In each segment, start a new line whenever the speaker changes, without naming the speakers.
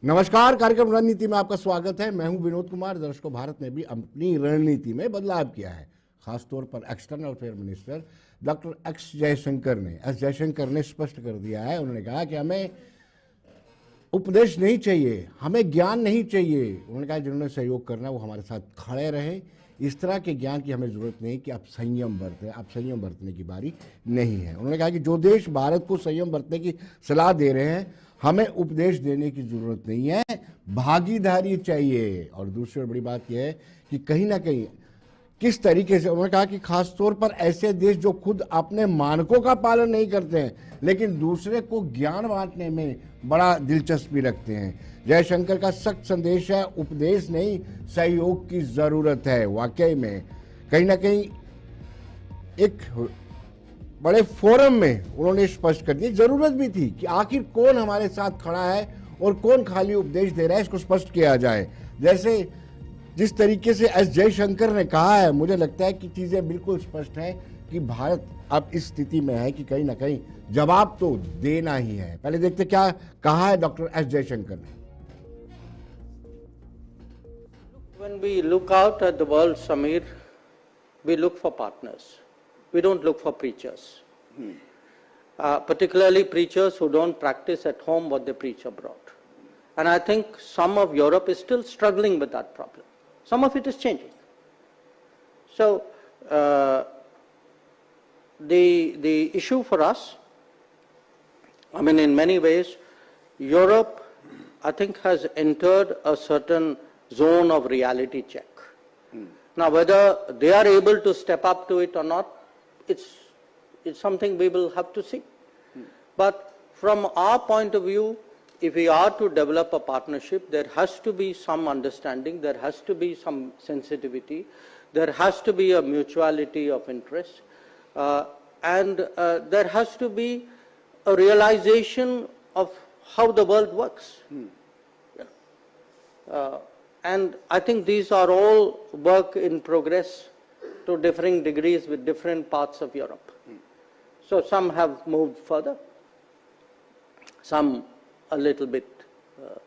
नमस्कार, कार्यक्रम रणनीति में आपका स्वागत है। मैं हूं विनोद कुमार। दर्शकों, भारत ने भी अपनी रणनीति में बदलाव किया है। खासतौर पर external affair minister doctor S Jaishankar ने स्पष्ट कर दिया है। उन्होंने कहा कि हमें उपदेश नहीं चाहिए, हमें ज्ञान नहीं चाहिए। उन्होंने कहा जिन्होंने सहयोग करना वो हमारे साथ खड़े रहे। इस तरह के ज्ञान की हमें ज़रूरत नहीं कि आप संयम बरतें। आप संयम बरतने की बारी नहीं है। उन्होंने कहा कि जो देश भारत को संयम बरतने की सलाह दे रहे हैं, हमें उपदेश देने की ज़रूरत नहीं है, भागीदारी चाहिए। और दूसरी बड़ी बात यह है कि कहीं ना कहीं किस तरीके से उन्होंने कहा कि खासतौर पर ऐसे देश जो खुद अपने मानकों का पालन नहीं करते हैं लेकिन दूसरे को ज्ञान बांटने में बड़ा दिलचस्पी रखते हैं। जयशंकर का सख्त संदेश है, उपदेश नहीं, सहयोग की जरूरत है। वाकई में कहीं ना कहीं एक बड़े फोरम में उन्होंने स्पष्ट कर दिया, जरूरत भी थी कि आखिर कौन हमारे साथ खड़ा है और कौन खाली उपदेश दे रहा है, इसको स्पष्ट किया जाए। जैसे जिस तरीके से एस जयशंकर ने कहा है, मुझे लगता है कि चीजें बिल्कुल स्पष्ट हैं कि भारत अब इस स्थिति में है कि कहीं ना कहीं जवाब तो देना ही है। पहले देखते क्या कहा है डॉक्टर एस जयशंकर ने।
When we look out at the world, Samir, we look for partners. We don't look for preachers. Particularly preachers who don't practice at home what they preach abroad. And I think some of Europe is still struggling with that problem. Some of it is changing. So the issue for us, I mean, in many ways, Europe, I think, has entered a certain zone of reality check. Now, whether they are able to step up to it or not, it's something we will have to see. But from our point of view, if we are to develop a partnership, there has to be some understanding, there has to be some sensitivity, there has to be a mutuality of interest, and there has to be a realization of how the world works. And I think these are all work in progress to differing degrees with different parts of Europe. So some have moved further, some a little bit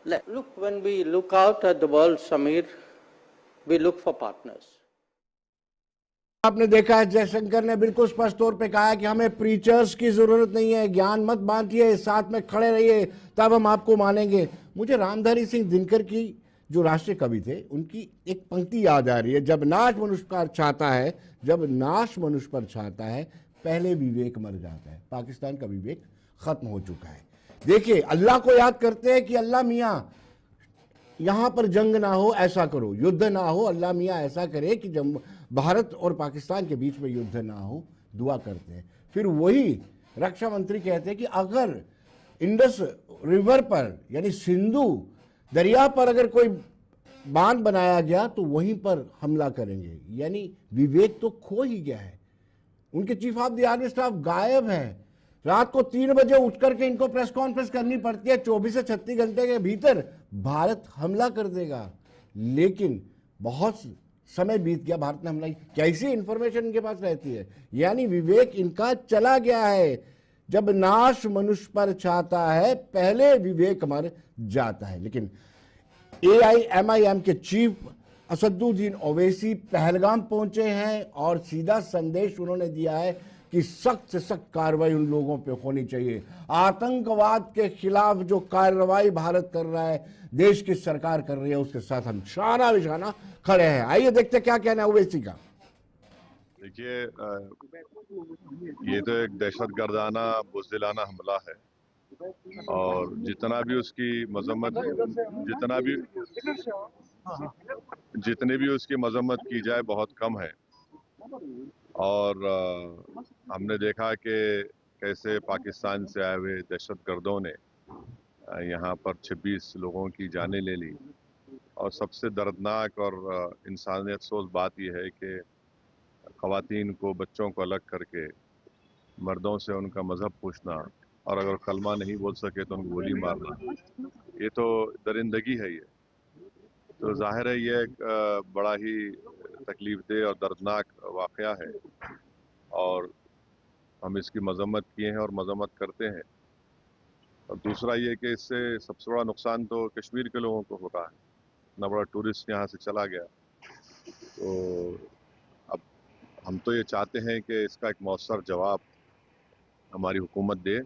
less. Look, when we look out at the world, Samir, we look for partners.
आपने देखा है जयशंकर ने बिल्कुल स्पष्ट तौर पे कहा है कि हमें प्रीचर्स की जरूरत नहीं है, ज्ञान मत बांटिए, साथ में खड़े रहिए, तब हम आपको मानेंगे। मुझे रामधारी सिंह दिनकर की जो राष्ट्रीय कवि थे उनकी एक पंक्ति याद आ रही है, जब नाश मनुष्य पर छाता है, जब नाश मनुष्य पर छाता है, पहले विवेक मर जाता है। पाकिस्तान का विवेक खत्म हो चुका है। देखिए, अल्लाह को याद करते हैं कि अल्लाह मियाँ यहां पर जंग ना हो, ऐसा करो, युद्ध ना हो, अल्लाह मियाँ ऐसा करे कि जब भारत और पाकिस्तान के बीच में युद्ध ना हो, दुआ करते हैं। फिर वही रक्षा मंत्री कहते हैं कि अगर इंडस रिवर पर यानी सिंधु दरिया पर अगर कोई बांध बनाया गया तो वहीं पर हमला करेंगे। यानी विवेक तो खो ही गया है। उनके chief of the army staff गायब है। रात को 3 बजे उठ करके इनको प्रेस कॉन्फ्रेंस करनी पड़ती है, 24 से 36 घंटे के भीतर भारत हमला कर देगा। लेकिन बहुत समय बीत गया, भारत ने हमला, कैसी इंफॉर्मेशन इनके पास रहती है? यानी विवेक इनका चला गया है। जब नाश मनुष्य पर छाता है, पहले विवेक मर जाता है। लेकिन AIMIM के चीफ असदुद्दीन ओवैसी पहलगाम पहुंचे हैं और सीधा संदेश उन्होंने दिया है कि सख्त से सख्त कार्रवाई उन लोगों पे होनी चाहिए। आतंकवाद के खिलाफ जो कार्रवाई भारत कर रहा है, देश की सरकार कर रही है, उसके साथ हम शाना बिशाना खड़े हैं। आइए देखते क्या कहना है ओवैसी का।
देखिए, ये तो एक दहशतगर्दाना बुज़दिलाना हमला है और जितना भी उसकी मजम्मत जितनी भी उसकी मजम्मत की जाए बहुत कम है। और हमने देखा कि कैसे पाकिस्तान से आए हुए दहशतगर्दों ने यहाँ पर 26 लोगों की जानें ले ली। और सबसे दर्दनाक और इंसानियत सोच बात यह है कि ख़वातीन को, बच्चों को अलग करके मर्दों से उनका मज़हब पूछना और अगर कलमा नहीं बोल सके तो उनको गोली मारना, ये तो दरिंदगी है। ये तो जाहिर है ये एक बड़ा ही तकलीफ़देह और दर्दनाक वाक़या है और हम इसकी मजम्मत किए हैं और मजम्मत करते हैं। और दूसरा ये कि इससे सबसे बड़ा नुकसान तो कश्मीर के लोगों को हो रहा है, इतना बड़ा टूरिस्ट यहाँ से चला गया। तो अब हम तो ये चाहते हैं कि इसका एक मौसर जवाब हमारी हुकूमत दे।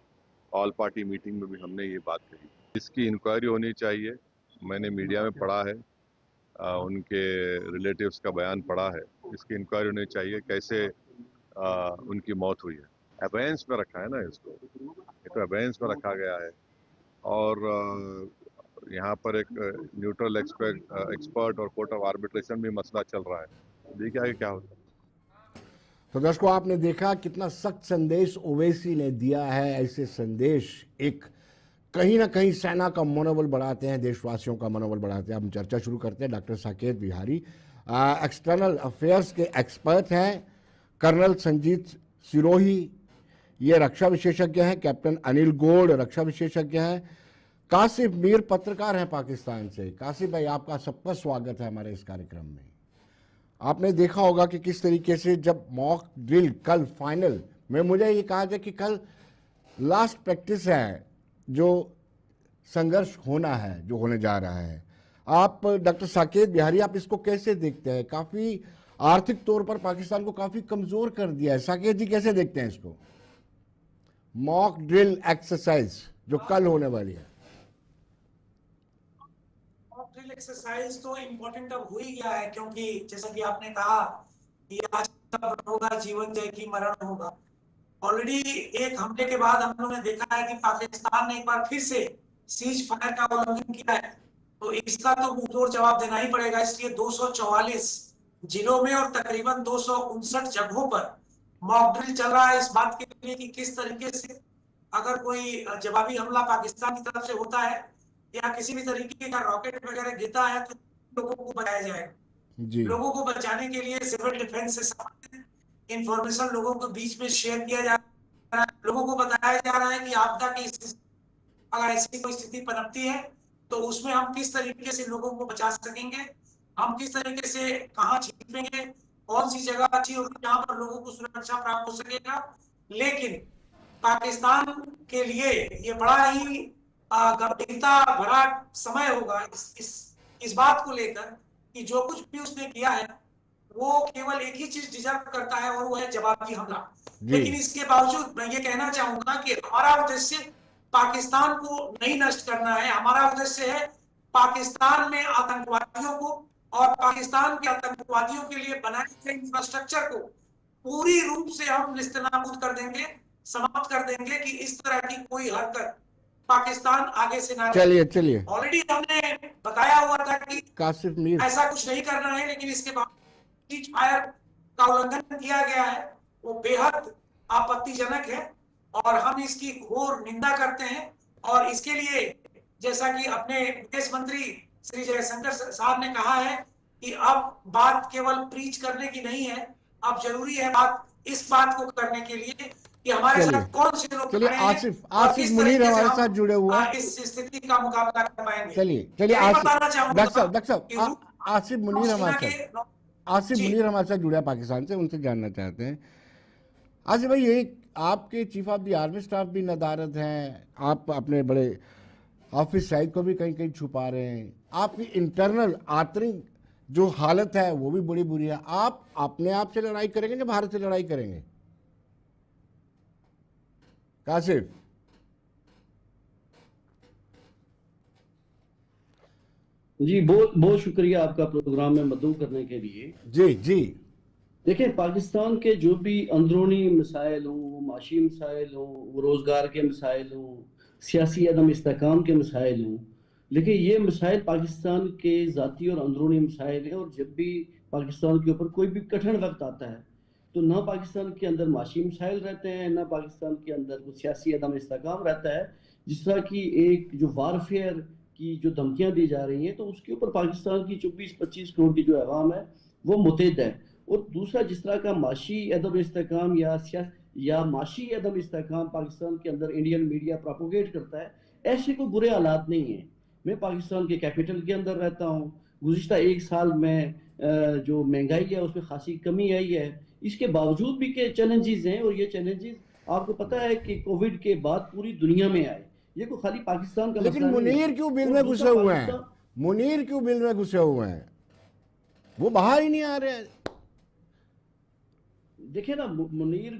ऑल पार्टी मीटिंग में भी हमने ये बात कही, इसकी इंक्वायरी होनी चाहिए। मैंने मीडिया में पढ़ा है, उनके रिलेटिव्स का बयान पढ़ा है, इसकी इंक्वायरी होनी चाहिए कैसे उनकी मौत हुई है। अबेंस में रखा है ना इसको, ये तो अबेंस में रखा गया है। और यहाँ पर एक न्यूट्रल एक्सपर्ट और कोर्ट ऑफ आर्बिट्रेशन भी मसला चल रहा है। देखिए आगे क्या होता है।
तो दर्शकों, आपने देखा कितना सख्त संदेश ओवैसी ने दिया है। ऐसे संदेश एक कहीं ना कहीं सेना का मनोबल बढ़ाते हैं, देशवासियों का मनोबल बढ़ाते हैं। हम चर्चा शुरू करते हैं। Doctor Saket Bihari external affairs के एक्सपर्ट हैं। कर्नल संजीत सिरोही ये रक्षा विशेषज्ञ हैं। कैप्टन अनिल गौड़ रक्षा विशेषज्ञ हैं। कासिफ मीर पत्रकार हैं पाकिस्तान से। कासिफ भाई, आपका सबका स्वागत है हमारे इस कार्यक्रम में। आपने देखा होगा कि किस तरीके से जब मॉक ड्रिल कल फाइनल में, मुझे ये कहा जाए कि कल लास्ट प्रैक्टिस है जो संघर्ष होना है, जो होने जा रहा है। आप डॉक्टर साकेत बिहारी, आप इसको कैसे देखते हैं? काफ़ी आर्थिक तौर पर पाकिस्तान को काफ़ी कमज़ोर कर दिया है। साकेत जी कैसे देखते हैं इसको, मॉक ड्रिल एक्सरसाइज जो कल होने वाली है?
ड्रिल एक्सरसाइज तो इम्पोर्टेंट अब हो ही गया है, क्योंकि जैसा कि आपने कहा कि आज का होगा जीवन जय की मरण होगा। ऑलरेडी एक हमले के बाद हम लोगों ने देखा है कि पाकिस्तान ने एक बार फिर से सीज फायर का उल्लंघन किया है, तो इसका तो मुंहतोड़ जवाब देना ही पड़ेगा। इसलिए 244 जिलों में और तकरीबन 259 जगहों पर मॉक ड्रिल चल रहा है, इस बात के लिए कि किस तरीके से अगर कोई जवाबी हमला पाकिस्तान की तरफ से होता है या किसी भी तरीके का रॉकेट वगैरह गिरता है तो लोगों को बचाया जाएगा। लोगों को बचाने के लिए सिविल डिफेंस से संबंधित इंफॉर्मेशन लोगों के बीच में शेयर किया जा रहा है। लोगों को बताया जा रहा है कि आपदा की अगर ऐसी कोई स्थिति पनपती है तो उसमें हम किस तरीके से लोगों को बचा सकेंगे, हम किस तरीके से कहाँ छिपेंगे, कौन सी जगह अच्छी होगी जहां पर लोगों को सुरक्षा प्राप्त हो सकेगा। लेकिन पाकिस्तान के लिए ये बड़ा ही गंभीरता भरा समय होगा इस बात को लेकर कि जो कुछ भी उसने किया है वो केवल एक ही चीज डिजर्व करता है और वो है जवाबी हमला। लेकिन इसके बावजूद मैं ये कहना चाहूंगा कि हमारा उद्देश्य पाकिस्तान को नहीं नष्ट करना है। हमारा उद्देश्य है पाकिस्तान में आतंकवादियों को और पाकिस्तान के आतंकवादियों के लिए बनाए गए इंफ्रास्ट्रक्चर को पूरी रूप से हम निस्तनाबूद कर देंगे, समाप्त कर देंगे कि इस तरह की कोई हरकत पाकिस्तान आगे से ना।
चलिए
ऑलरेडी हमने बताया हुआ था कि
कासिफ मीर
ऐसा कुछ नहीं करना है, लेकिन इसके बाद सीज फायर का उल्लंघन किया गया है वो बेहद आपत्तिजनक है और हम इसकी घोर निंदा करते हैं। और इसके लिए जैसा कि अपने विदेश मंत्री श्री जयशंकर साहब ने कहा है कि अब बात केवल प्रीच करने की नहीं है, अब जरूरी है बात इस बात को करने के लिए कि हमारे साथ कौन से लोग
चलिए आसिफ मुनीर हमारे साथ जुड़े हुए हैं,
इस स्थिति का मुकाबला कर पाएंगे।
चलिए डॉक्टर साहब आसिफ मुनीर हमारे साथ जुड़े हैं पाकिस्तान से, उनसे जानना चाहते हैं। आसिफ भाई, ये आपके chief of the army staff भी नदारद हैं, आप अपने बड़े ऑफिस साइड को भी कहीं कहीं छुपा रहे हैं, आपकी इंटरनल आंतरिक जो हालत है वो भी बड़ी बुरी है। आप अपने आप से लड़ाई करेंगे या भारत से लड़ाई करेंगे? कासिफ
जी, बहुत बहुत शुक्रिया आपका प्रोग्राम में मदऊ करने के लिए।
जी
देखिए, पाकिस्तान के जो भी अंदरूनी मसाइल हों, माशी मसाइल हों, रोज़गार के मसाइल हों, सियासी अदम इस्तेकाम के मसाइल हों, लेकिन ये मसाइल पाकिस्तान के ज़ाती और अंदरूनी मसाइल हैं। और जब भी पाकिस्तान के ऊपर कोई भी कठिन वक्त आता है तो ना पाकिस्तान के अंदर माशी मसाइल रहते हैं, ना पाकिस्तान के अंदर कोई सियासी अदम इस्तेकाम रहता है। जिस तरह की एक जो वारफेयर की जो धमकियाँ दी जा रही हैं, तो उसके ऊपर पाकिस्तान की 24-25 करोड़ की जो अवाम है वो मुतहद है। और दूसरा, जिस तरह का माशी अदम इस्तेकाम या माशी अदम इस्तेकाम पाकिस्तान के अंदर इंडियन मीडिया प्रोपोगेट करता है, ऐसे कोई बुरे हालात नहीं हैं। मैं पाकिस्तान के कैपिटल के अंदर रहता हूँ। गुज़िश्ता एक साल में जो महंगाई है उसमें खासी कमी आई है। इसके बावजूद भी के चैलेंजेस हैं, और ये चैलेंजेस आपको पता है कि कोविड के बाद पूरी दुनिया में आए। ये कोई खाली पाकिस्तान का
लेकिन
मसला नहीं है।
मुनीर क्यों बिल
और
में
दूसरा
घुसे हुए हैं?
पाकिस्तान-
मुनीर क्यों बिल में घुसे हुए हैं? वो बाहर ही नहीं आ रहे हैं।
देखिए ना, मुनीर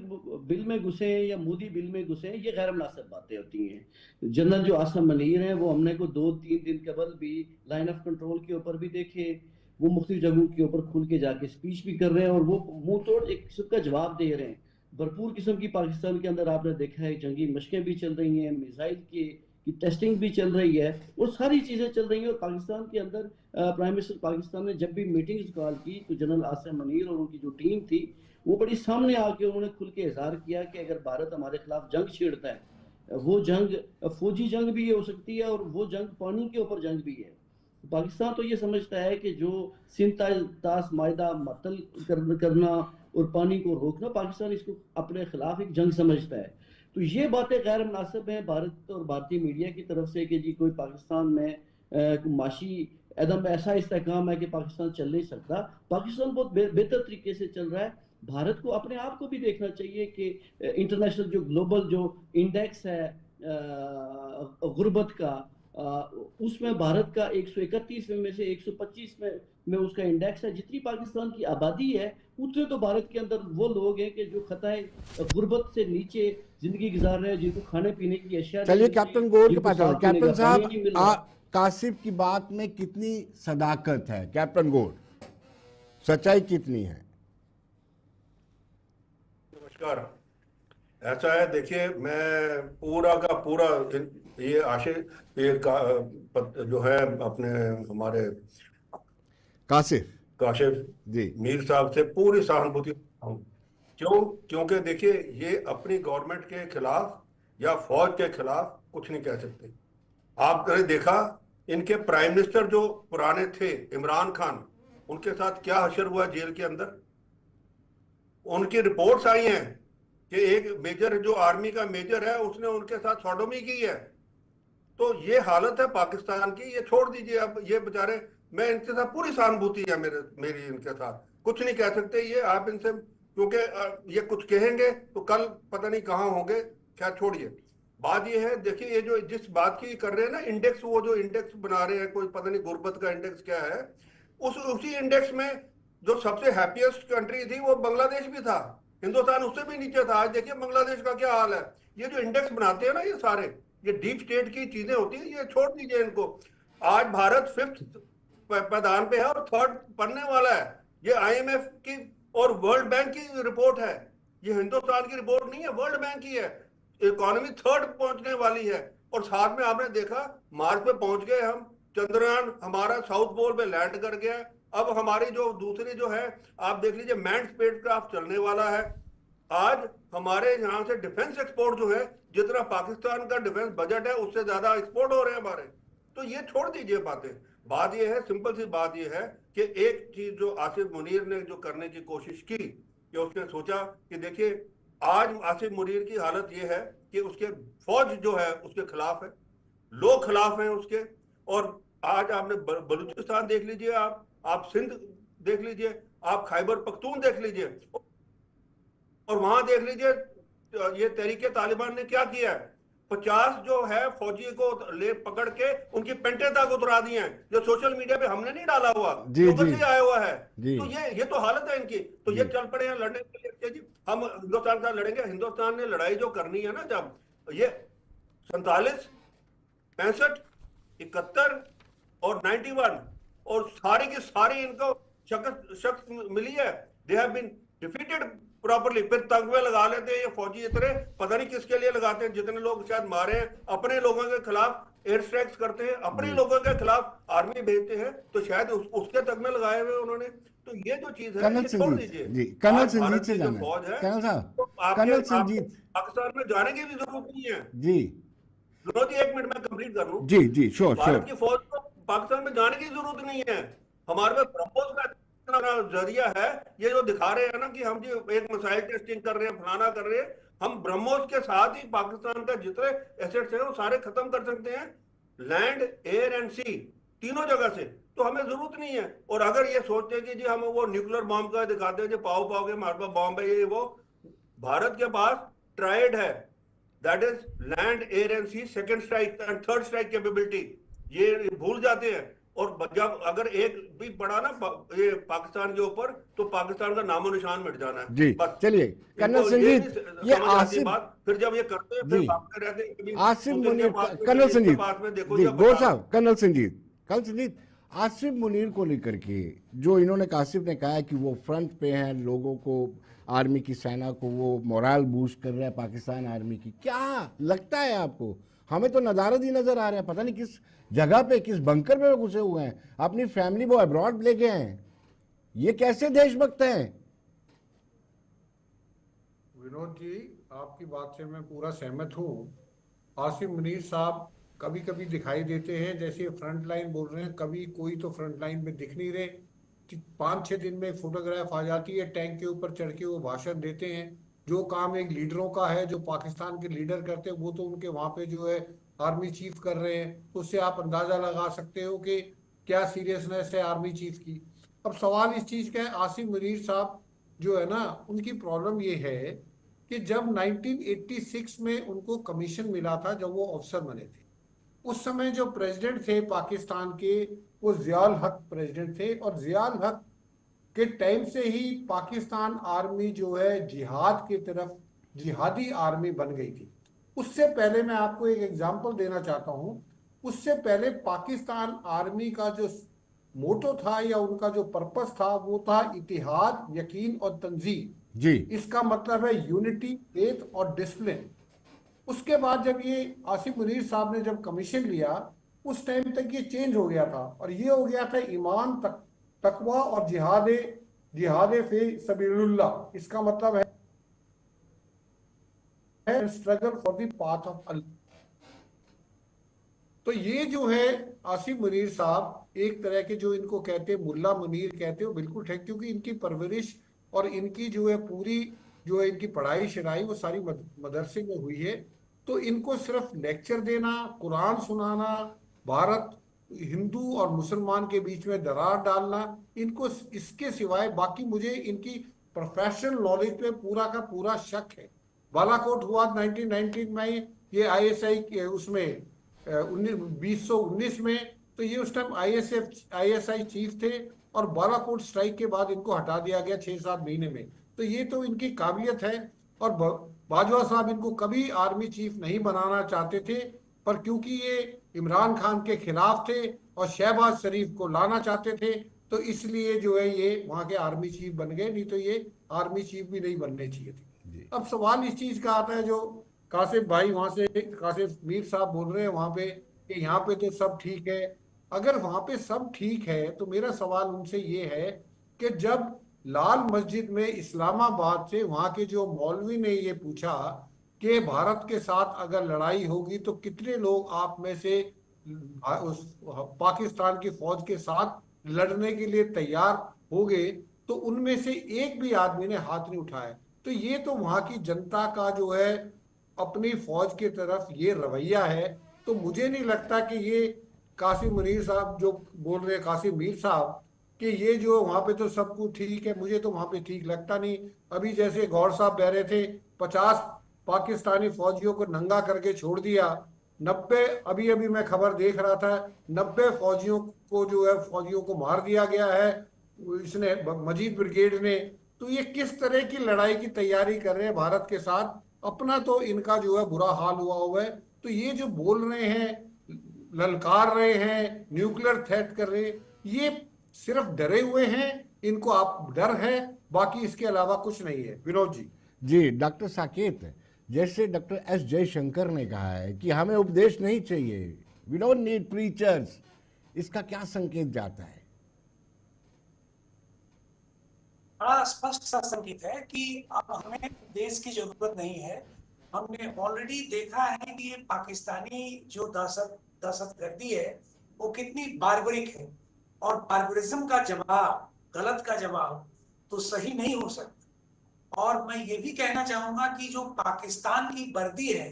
बिल में घुसे हैं या मोदी बिल में घुसे हैं, ये गैर मुनासिब बातें होती हैं। जनरल जो आसम मुनीर हैं, वो हमने को 2-3 दिन कबल भी लाइन ऑफ कंट्रोल के ऊपर भी देखे, वो मुख्तलिफ जगहों के ऊपर खुल के जाके स्पीच भी कर रहे हैं और वो मुंह तोड़ एक किस्म का जवाब दे रहे हैं। भरपूर किस्म की पाकिस्तान के अंदर आपने देखा है जंगी मशकें भी चल रही हैं, मिसाइल की टेस्टिंग भी चल रही है और सारी चीज़ें चल रही हैं। और पाकिस्तान के अंदर प्राइम मिनिस्टर पाकिस्तान ने जब भी मीटिंग्स कॉल की तो जनरल आसिम मुनीर और उनकी जो टीम थी वो बड़ी सामने आके उन्होंने खुल के इजहार किया कि अगर भारत हमारे खिलाफ जंग छेड़ता है, वो जंग फौजी जंग भी हो सकती है और वो जंग पानी के ऊपर जंग भी है। पाकिस्तान तो ये समझता है कि जो सिंतास मायदा मतल करना और पानी को रोकना, पाकिस्तान इसको अपने खिलाफ एक जंग समझता है। तो ये बातें गैर मुनासिब हैं भारत और भारतीय मीडिया की तरफ से कि जी कोई पाकिस्तान में माशी एकदम ऐसा इस्तेहकाम है कि पाकिस्तान चल नहीं सकता। पाकिस्तान बहुत बेहतर तरीके से चल रहा है। भारत को अपने आप को भी देखना चाहिए कि इंटरनेशनल जो ग्लोबल जो इंडेक्स है गुर्बत का, उसमें भारत का 131 में से 125 में उसका इंडेक्स है। जितनी पाकिस्तान की आबादी है उतने तो भारत के अंदर वो लोग हैं कि जो खताए गुर्बत से नीचे जिंदगी गुजार रहे हैं, जिनको खाने पीने की अशिया
चलिए कैप्टन गोल्ड के
जिनको
पास चलते हैं।
साफ पीने
कैप्टन
का पानी नहीं मिल रहा।
साहब, कासिफ की बात में कितनी सदाकत है? कैप्टन गोल्ड, सच्चाई कितनी है?
नमस्कार। ऐसा है, देखिए, मैं पूरा का पूरा ये जो है अपने हमारे
कासिफ
काशिफ
जी,
मीर साहब से पूरी सहानुभूति हूँ। क्योंकि देखिए, ये अपनी गवर्नमेंट के खिलाफ या फौज के खिलाफ कुछ नहीं कह सकते। आपने देखा इनके प्राइम मिनिस्टर जो पुराने थे इमरान खान, उनके साथ क्या हशर हुआ जेल के अंदर। उनकी रिपोर्ट्स आई हैं कि एक मेजर जो आर्मी का मेजर है उसने उनके साथ सॉडोमी की है। तो ये हालत है पाकिस्तान की। ये छोड़ दीजिए, अब ये बेचारे, मैं इनके साथ पूरी सहानुभूति है मेरी इनके साथ, कुछ नहीं कह सकते ये आप इनसे, क्योंकि ये कुछ कहेंगे तो कल पता नहीं कहाँ होंगे। क्या, छोड़िए। बात ये है, देखिए, ये जो जिस बात की कर रहे हैं ना, इंडेक्स, वो जो इंडेक्स बना रहे हैं, कोई पता नहीं गुर्बत का इंडेक्स क्या है, उसी इंडेक्स में जो सबसे हैप्पीएस्ट कंट्री थी वो बांग्लादेश भी था, हिंदुस्तान उससे भी नीचे था। आज देखिए बांग्लादेश का क्या हाल है। ये जो इंडेक्स बनाते हैं ना, ये सारे ये डीप स्टेट की चीजें होती है, ये छोड़ दीजिए इनको। आज भारत 5th पैदान पे है और 3rd पढ़ने वाला है। ये IMF की और वर्ल्ड बैंक की रिपोर्ट है, ये हिंदुस्तान की रिपोर्ट नहीं है, वर्ल्ड बैंक की है। इकोनॉमी 3rd पहुंचने वाली है। और साथ में आपने देखा मार्च पे पहुंच गए हम, चंद्रयान हमारा साउथ पोल पे लैंड कर गया। अब हमारी जो दूसरी जो है, आप देख लीजिए, मैन्ड स्पेसक्राफ्ट चलने वाला है। आज हमारे यहाँ से डिफेंस एक्सपोर्ट जो है, जितना पाकिस्तान का डिफेंस बजट है उससे ज्यादा एक्सपोर्ट हो रहे हैं हमारे। तो ये छोड़ दीजिए बातें। बात ये है, सिंपल सी बात ये है कि एक चीज जो आसिफ मुनीर ने जो करने की कोशिश की, कि उसने सोचा कि देखिए, आज आसिफ मुनीर की हालत ये है कि उसके फौज जो है उसके खिलाफ है, लोग खिलाफ हैं उसके। और आज आपने बलूचिस्तान देख लीजिए, आप सिंध देख लीजिए, आप खैबर पख्तून देख लीजिए, और वहां देख लीजिए ये तहरीके तालिबान ने क्या किया है। 50 जो है फौजी को ले पकड़ के उनकी पेंटे तक उतरा दी हैं, जो सोशल मीडिया पे हमने नहीं डाला हुआ, ऊपर से आया हुआ है। तो ये तो हालत है इनकी। तो ये चल पड़े हैं लड़ने के लिए जी, हम हिंदुस्तान के साथ लड़ेंगे। हिंदुस्तान ने लड़ाई जो करनी है ना, जब ये 47, 65, 71 और 91 और सारी की सारी इनको शख्स मिली है, they have been defeated properly. फिर तगवे लगा लेते हैं ये फौजी, इतने पता नहीं किसके लिए लगाते हैं। जितने लोग शायद मारे हैं, अपने लोगों के खिलाफ एयर स्ट्राइक्स करते हैं, अपने लोगों के खिलाफ आर्मी भेजते हैं, तो शायद उसके तगमे लगाए हुए उन्होंने। तो ये जो चीज है ये छोड़ दीजिए जी।
कर्नल संजीत से जाना
फौज है,
कर्नल साहब,
तो
कर्नल संजीत
पाकिस्तान में जाने की भी जरूरत नहीं है
जी।
जी, 1 मिनट में कंप्लीट कर लूं।
जी श्योर।
भारत की फौज को पाकिस्तान में जाने की जरूरत नहीं है। हमारे में ब्रह्मोस का जरिया है। ये जो दिखा रहे हैं ना कि हम जी एक मिसाइल टेस्टिंग कर रहे हैं, फलाना कर रहे हैं, हम ब्रह्मोस के साथ ही पाकिस्तान का जितने एसेट्स हैं वो सारे खत्म कर सकते हैं, लैंड, एयर एंड सी, तीनों जगह से। तो हमें जरूरत नहीं है। और अगर ये सोचते हैं कि जी हम वो न्यूक्लियर बॉम्ब का दिखाते हैं, जो पाओ के हमारे पास बॉम्ब है, ये वो, भारत के पास ट्राइड है, that is land, air and sea, second strike and third strike capability, ये भूल जाते हैं। और जब अगर एक भी पड़ा ना ये पाकिस्तान के ऊपर, तो पाकिस्तान का नामो निशान मिट जाना है।
जी
बस
चलिए कर्नल संजीत, ये आसिफ
बात, फिर जब ये करते हैं फिर
जी
भागते रहते हैं।
आसिफ मुनीर, कर्नल संजीत जी, गौर साहब, कर्नल संजीत आसिफ मुनीर को लेकर के जो इन्होंने, आसिफ ने कहा है कि वो फ्रंट पे हैं, लोगों को, आर्मी की, सेना को वो मोरल बूस्ट कर रहा है पाकिस्तान आर्मी की, क्या लगता है आपको? हमें तो नदारद ही नजर आ रहा है, पता नहीं किस जगह पे, किस बंकर पे घुसे हुए हैं, अपनी फैमिली वो अब्रॉड ले गए हैं, ये कैसे देशभक्त हैं?
विनोद जी, आपकी बात से मैं पूरा सहमत हूँ। आसिफ मुनीर साहब कभी कभी दिखाई देते हैं जैसे फ्रंट लाइन बोल रहे हैं, कभी कोई तो फ्रंट लाइन में दिख नहीं रहे। 5-6 दिन में फोटोग्राफ आ जाती है, टैंक के ऊपर चढ़ के वो भाषण देते हैं। जो काम एक लीडरों का है, जो पाकिस्तान के लीडर करते हैं, वो तो उनके वहाँ पे जो है आर्मी चीफ कर रहे हैं। तो उससे आप अंदाजा लगा सकते हो कि क्या सीरियसनेस है आर्मी चीफ की। अब सवाल इस चीज का है, आसिफ मुनीर साहब जो है ना, उनकी प्रॉब्लम ये है कि जब 1986 में उनको कमीशन मिला था, जब वो अफसर बने थे, उस समय जो प्रेसिडेंट थे पाकिस्तान के, वो ज़ियाउल हक प्रेसिडेंट थे। और ज़ियाउल हक के टाइम से ही पाकिस्तान आर्मी जो है जिहाद की तरफ, जिहादी आर्मी बन गई थी। उससे पहले मैं आपको एक एग्जांपल देना चाहता हूं। उससे पहले पाकिस्तान आर्मी का जो मोटो था या उनका जो पर्पस था, वो था इतिहाद, यकीन और तंजीम।
जी,
इसका मतलब है यूनिटी, फेथ और डिसिप्लिन। उसके बाद जब ये आसिफ मुनीर साहब ने जब कमीशन लिया, उस टाइम तक ये चेंज हो गया था, और ये हो गया था ईमान, तकवा और जिहाद फी सबीलुल्लाह। इसका मतलब है struggle for the path of Allah. तो ये जो है आसिफ मुनीर साहब, एक तरह के जो इनको कहते हैं मुल्ला मुनीर कहते हो, बिल्कुल ठीक, क्योंकि इनकी परवरिश और इनकी जो है पूरी जो है इनकी पढ़ाई शराई वो सारी मदरसे में हुई है। तो इनको सिर्फ लेक्चर देना, कुरान सुनाना, भारत हिंदू और मुसलमान के बीच में दरार डालना, इनको इसके सिवाय बाकी मुझे इनकी प्रोफेशनल नॉलेज पे पूरा का पूरा शक है। बालाकोट हुआ 1919 में, ये ISI उसमें 2019 में, तो ये उस टाइम ISI चीफ थे, और बालाकोट स्ट्राइक के बाद इनको हटा दिया गया 6-7 महीने में। तो ये तो इनकी काबिलियत है। और बाजवा साहब इनको कभी आर्मी चीफ नहीं बनाना चाहते थे, पर क्योंकि ये इमरान खान के खिलाफ थे और शहबाज शरीफ को लाना चाहते थे, तो इसलिए जो है ये वहाँ के आर्मी चीफ बन गए, नहीं तो ये आर्मी चीफ भी नहीं बनने चाहिए थे। अब सवाल इस चीज का आता है, जो कासिफ भाई वहां से, कासिफ मीर साहब बोल रहे हैं वहां पे कि यहाँ पे तो सब ठीक है। अगर वहां पे सब ठीक है, तो मेरा सवाल उनसे ये है कि जब लाल मस्जिद में इस्लामाबाद से वहां के जो मौलवी ने ये पूछा कि भारत के साथ अगर लड़ाई होगी तो कितने लोग आप में से उस पाकिस्तान की फौज के साथ लड़ने के लिए तैयार हो गए, तो उनमें से एक भी आदमी ने हाथ नहीं उठाया। तो ये तो वहां की जनता का जो है अपनी फौज की तरफ ये रवैया है। तो मुझे नहीं लगता कि ये कासिम मुनीर साहब जो बोल रहे हैं, कासिम मीर साहब, कि ये जो वहां पे तो सब कुछ ठीक है, मुझे तो वहां पे ठीक लगता नहीं। अभी जैसे गौर साहब कह रहे थे 50 पाकिस्तानी फौजियों को नंगा करके छोड़ दिया, 90 अभी मैं खबर देख रहा था 90 फौजियों को जो है फौजियों को मार दिया गया है इसने, मजीद ब्रिगेड ने। तो ये किस तरह की लड़ाई की तैयारी कर रहे हैं भारत के साथ? अपना तो इनका जो है बुरा हाल हुआ है। तो ये जो बोल रहे हैं, ललकार रहे हैं, न्यूक्लियर थ्रेट कर रहे हैं, ये सिर्फ डरे हुए हैं, इनको आप डर है, बाकी इसके अलावा कुछ नहीं है। विनोद जी।
डॉक्टर साकेत, जैसे डॉक्टर S जयशंकर ने कहा है कि हमें उपदेश नहीं चाहिए, वी डोंट नीड प्रीचर्स, इसका क्या संकेत जाता है?
बड़ा स्पष्ट सा संकेत है कि अब हमें देश की जरूरत नहीं है। हमने ऑलरेडी देखा है कि ये पाकिस्तानी जो दहशतगर्दी है वो कितनी बार्बरिक है, और बार्बरिज्म का जवाब, गलत का जवाब तो सही नहीं हो सकता। और मैं ये भी कहना चाहूंगा कि जो पाकिस्तान की वर्दी है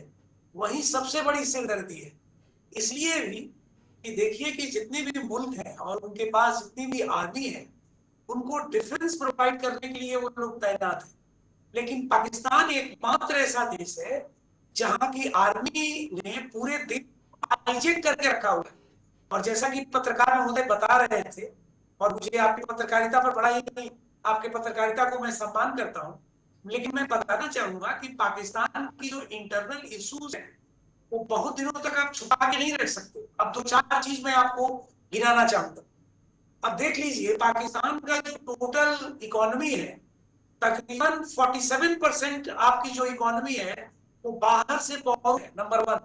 वही सबसे बड़ी सिरदर्दी है। इसलिए भी कि देखिए कि जितने भी मुल्क हैं और उनके पास जितनी भी आर्मी है, उनको डिफेंस प्रोवाइड करने के लिए वो लोग तैनात हैं, लेकिन पाकिस्तान एकमात्र ऐसा देश है जहां की आर्मी ने पूरे देश हाईजेक करके रखा हुआ है। और जैसा कि पत्रकार महोदय बता रहे थे, और मुझे आपकी पत्रकारिता पर बड़ा ही, आपके पत्रकारिता को मैं सम्मान करता हूं, लेकिन मैं बताना चाहूंगा कि पाकिस्तान की जो इंटरनल इश्यूज है वो बहुत दिनों तक आप छुपा के नहीं रख सकते। अब 2-4 चीज मैं आपको गिनाना चाहूंगा। अब देख लीजिए, पाकिस्तान का जो टोटल इकोनॉमी है, तकरीबन 47% आपकी जो इकोनॉमी है वो बाहर से बहुत है, नंबर 1।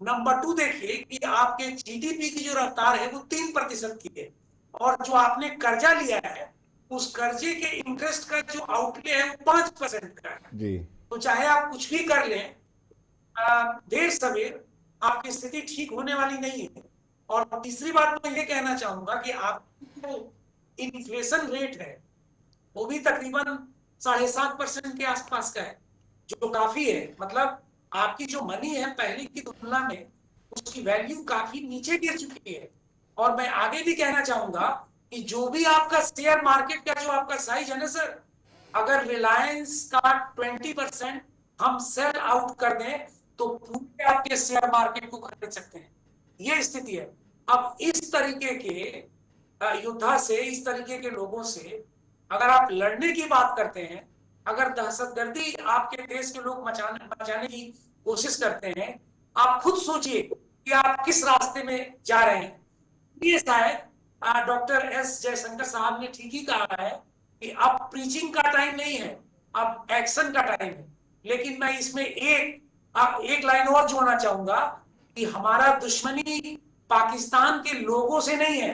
नंबर 2 देखिए कि आपके जीडीपी की जो रफ्तार है वो 3% की है, और जो आपने कर्जा लिया है उस कर्जे के इंटरेस्ट का जो आउटले है वो 5% का है।
जी।
तो चाहे आप कुछ भी कर लें, देर सवेर आपकी स्थिति ठीक होने वाली नहीं है। और तीसरी बात मैं ये कहना चाहूंगा कि आप इन्फ्लेशन रेट है वो भी तकरीबन 7.5% के आसपास का है, जो काफी है। मतलब आपकी जो मनी है पहले की तुलना में उसकी वैल्यू काफी नीचे गिर चुकी है। और मैं आगे भी कहना चाहूंगा कि जो भी आपका शेयर मार्केट का जो आपका साइज है ना सर, अगर रिलायंस का 20% हम सेल आउट कर दें तो पूरे आपके शेयर मार्केट को खरीद सकते हैं। ये स्थिति है। अब इस तरीके के योद्धा से, इस तरीके के लोगों से अगर आप लड़ने की बात करते हैं, अगर दहशतगर्दी आपके देश के लोग मचाने की कोशिश करते हैं, आप खुद सोचिए कि आप किस रास्ते में जा रहे हैं। ये शायद डॉक्टर एस जयशंकर साहब ने ठीक ही कहा है कि अब प्रीचिंग का टाइम नहीं है, अब एक्शन का टाइम है। लेकिन मैं इसमें एक लाइन और जोड़ना चाहूंगा कि हमारा दुश्मनी पाकिस्तान के लोगों से नहीं है,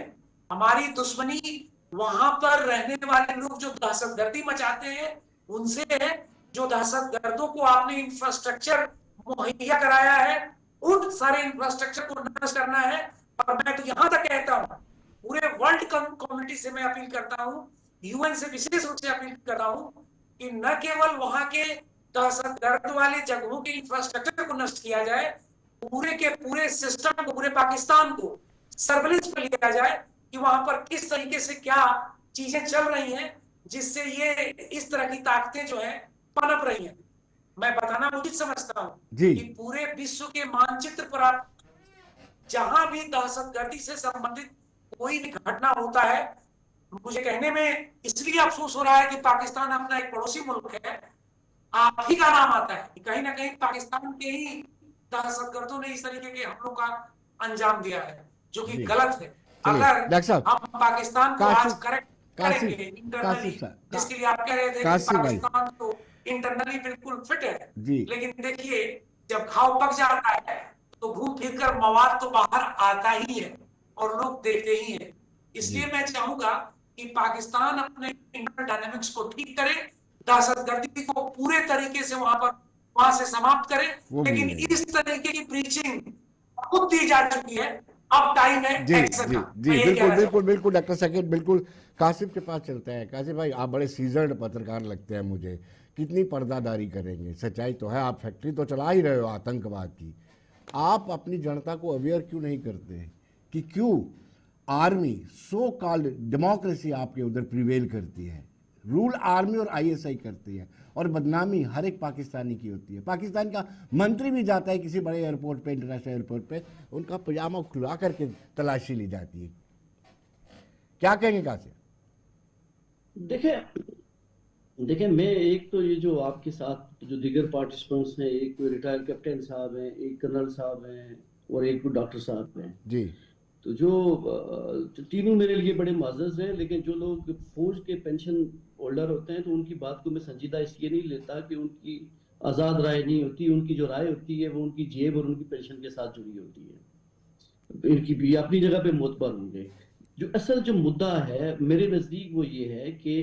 हमारी दुश्मनी वहां पर रहने वाले लोग जो दहशतगर्दी मचाते हैं उनसे है, जो दहशतगर्दों को आपने इंफ्रास्ट्रक्चर मुहैया कराया है, उन सारे इंफ्रास्ट्रक्चर को नष्ट करना है। और मैं तो यहां तक कहता हूं, पूरे वर्ल्ड कम्युनिटी से मैं अपील करता हूं, यूएन से विशेष रूप से अपील कर रहा हूं कि न केवल वहां के दहशतगर्द वाले जगहों के इंफ्रास्ट्रक्चर को नष्ट किया जाए, पूरे के पूरे सिस्टम को, पूरे पाकिस्तान को सर्विलेंस पे लिया जाए कि वहां पर किस तरीके से क्या चीजें चल रही हैं, जिससे ये इस तरह की ताकतें जो है पनप रही हैं। मैं बताना उचित समझता हूं कि पूरे विश्व के मानचित्र पर आप जहां भी दहशतगर्दी से संबंधित कोई भी घटना होता है, मुझे कहने में इसलिए अफसोस हो रहा है कि पाकिस्तान अपना एक पड़ोसी मुल्क है, आप ही का नाम आता है कि कहीं ना कहीं पाकिस्तान के ही दहशतगर्दों ने इस तरीके के हमलों का अंजाम दिया है, जो कि गलत है। अगर हम पाकिस्तान को आज करेक्ट करेंगे इंटरनली, जिसके लिए आप कह रहे थे कि पाकिस्तान तो इंटरनली बिल्कुल फिट है, लेकिन देखिए जब घाव पक जाता है तो घूम फिर कर मवाद तो बाहर आता ही है और लोग देखते ही हैं। इसलिए मैं चाहूंगा कि पाकिस्तान अपने इंटरनल डायनामिक्स को ठीक करे, दहशतगर्दी को पूरे तरीके से वहां से समाप्त करे, लेकिन इस तरीके की प्रीचिंग खुद दी जा चुकी है, अब टाइम है एक्शन का।
बिल्कुल बिल्कुल डॉक्टर साकिब, बिल्कुल कासिम के पास चलते हैं। कासिम भाई, आप बड़े सीजन्ड पत्रकार लगते हैं मुझे, कितनी पर्दादारी करेंगे? सच्चाई तो है, आप फैक्ट्री तो चला ही रहे हो आतंकवाद की, आप अपनी जनता को अवेयर क्यों नहीं करते कि क्यों आर्मी, सो कॉल्ड डेमोक्रेसी आपके उधर प्रिवेल करती है, रूल आर्मी और आईएसआई करती है, और बदनामी हर एक पाकिस्तानी की होती है। पाकिस्तान का मंत्री भी जाता है किसी बड़े एयरपोर्ट पे, इंटरनेशनल एयरपोर्ट पे, उनका पजामा खुला करके तलाशी ली जाती है। क्या कहेंगे कासिम?
देखिए मैं एक तो ये जो आपके साथ जो दीगर पार्टिसिपेंट्स हैं, एक कोई रिटायर्ड कैप्टन साहब हैं, एक कर्नल साहब हैं और एक डॉक्टर साहब हैं
जी, तो
जो तीनों मेरे लिए बड़े माज़ज़ हैं, लेकिन जो लोग फौज के पेंशन होल्डर होते हैं तो उनकी बात को मैं संजीदा इसलिए नहीं लेता कि उनकी आज़ाद राय नहीं होती, उनकी जो राय होती है वो उनकी जेब और उनकी पेंशन के साथ जुड़ी होती है, इनकी भी अपनी जगह पे मोतबर होंगे। जो असल जो मुद्दा है मेरे नज़दीक वो ये है कि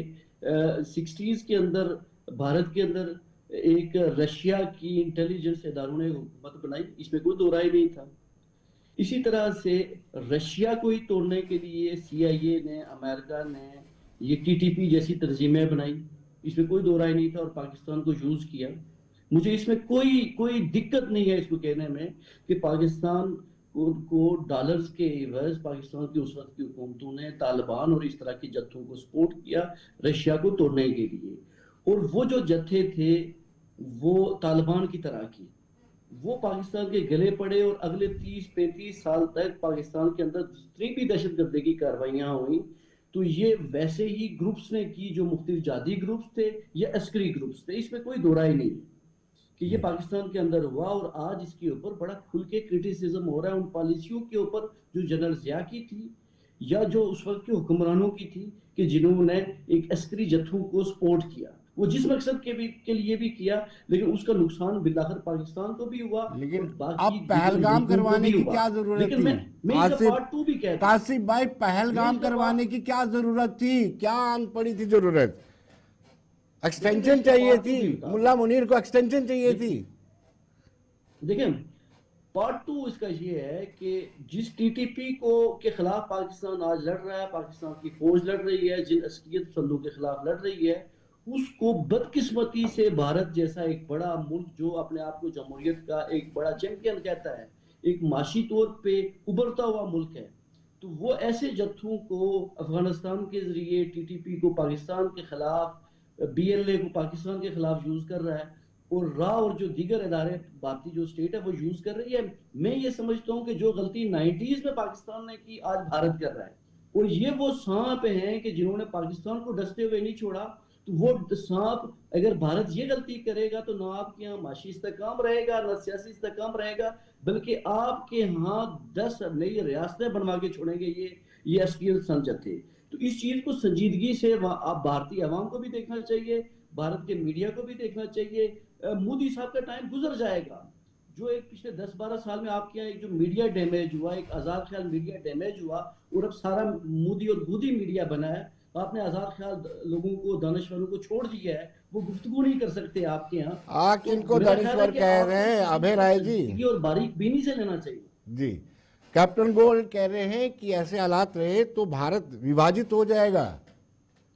60s के अंदर भारत के अंदर एक रशिया की इंटेलिजेंस इदारों ने हुकूमत बनाई, इसमें कोई दो राय नहीं था। इसी तरह से रशिया को ही तोड़ने के लिए CIA ने, अमेरिका ने ये TTP जैसी तंजीमें बनाई, इसमें कोई दो राय नहीं था, और पाकिस्तान को यूज किया। मुझे इसमें कोई दिक्कत नहीं है इसको कहने में कि पाकिस्तान को डॉलर्स के एवज पाकिस्तान की उस वक्त की हुकूमतों ने तालिबान और इस तरह के जत्थों को सपोर्ट किया रशिया को तोड़ने के लिए, और वो जो जत्थे थे वो तालिबान की तरह की, वो पाकिस्तान के गले पड़े और अगले 30-35 साल तक पाकिस्तान के अंदर जितनी भी दहशतगर्दी की कार्रवाइयां हुई तो ये वैसे ही ग्रुप्स ने की जो मुख्तलिफ जाती ग्रुप्स थे या अस्करी ग्रुप्स थे, इसमें कोई दो राय नहीं कि ये पाकिस्तान के अंदर हुआ। और आज इसके ऊपर बड़ा खुल के क्रिटिसिज्म हो रहा है उन पॉलिसियों के ऊपर जो जनरल ज़िया की थी या जो उस वक्त के हुक्मरानों की थी कि जिन्होंने एक अस्करी जत्थों को सपोर्ट किया, वो जिस मकसद के लिए भी किया, लेकिन उसका नुकसान बिलाखिर पाकिस्तान को भी हुआ
लेकिन
और बाकी
अब पहलगाम करवाने की क्या जरूरत
लेकिन
थी?
मैं इसका पार्ट 2 भी कहता हूं।
कासिम भाई, पहलगाम करवाने की क्या जरूरत थी? क्या आन पड़ी थी जरूरत? एक्सटेंशन चाहिए थी, मुल्ला मुनीर को एक्सटेंशन चाहिए थी।
देखिए, पार्ट 2 इसका ये है कि जिस टीटीपी को के खिलाफ पाकिस्तान आज लड़ रहा है, पाकिस्तान की फौज लड़ रही है, जिन अस्कियत पसंदों के खिलाफ लड़ रही है, उसको बदकिस्मती से भारत जैसा एक बड़ा मुल्क जो अपने आप को जमहूरियत का एक बड़ा चैंपियन कहता है, एक माशी तौर पे उभरता हुआ मुल्क है, तो वो ऐसे जत्थों को अफगानिस्तान के जरिए टीटीपी को पाकिस्तान के खिलाफ, बीएलए को पाकिस्तान के खिलाफ यूज कर रहा है और रा और जो दीगर इदारे भारतीय जो स्टेट है वो यूज कर रही है। मैं ये समझता हूँ कि जो गलती 90s में पाकिस्तान ने की आज भारत कर रहा है, और ये वो सांप हैं कि जिन्होंने पाकिस्तान को डसते हुए नहीं छोड़ा। तो वो सांप अगर भारत ये गलती करेगा तो ना आपके यहाँ माशी इस्तेकाम रहेगा, ना सियासी इस्तेकाम रहेगा, बल्कि आपके यहाँ 10 नई रियासतें बनवा के छोड़ेंगे ये अस्कियत संजते। तो इस चीज को संजीदगी से आप भारतीय आवाम को भी देखना चाहिए, भारत के मीडिया को भी देखना चाहिए। मोदी साहब का टाइम गुजर जाएगा। जो एक पिछले 10-12 साल में आपके यहाँ एक जो मीडिया डैमेज हुआ, एक आजाद ख्याल मीडिया डैमेज हुआ और अब सारा मोदी और गोदी मीडिया बना है, आपने आजाद ख्याल लोगों को, दानश्वरों को छोड़ दिया है, वो गुफ्तगू नहीं कर सकते आपके यहाँ।
आप किनको दानश्वर कह रहे हैं अभय राय जी?
और बारीक बीनी से लेना चाहिए
जी। कैप्टन गोल्ड कह रहे हैं कि ऐसे हालात रहे तो भारत विभाजित हो जाएगा।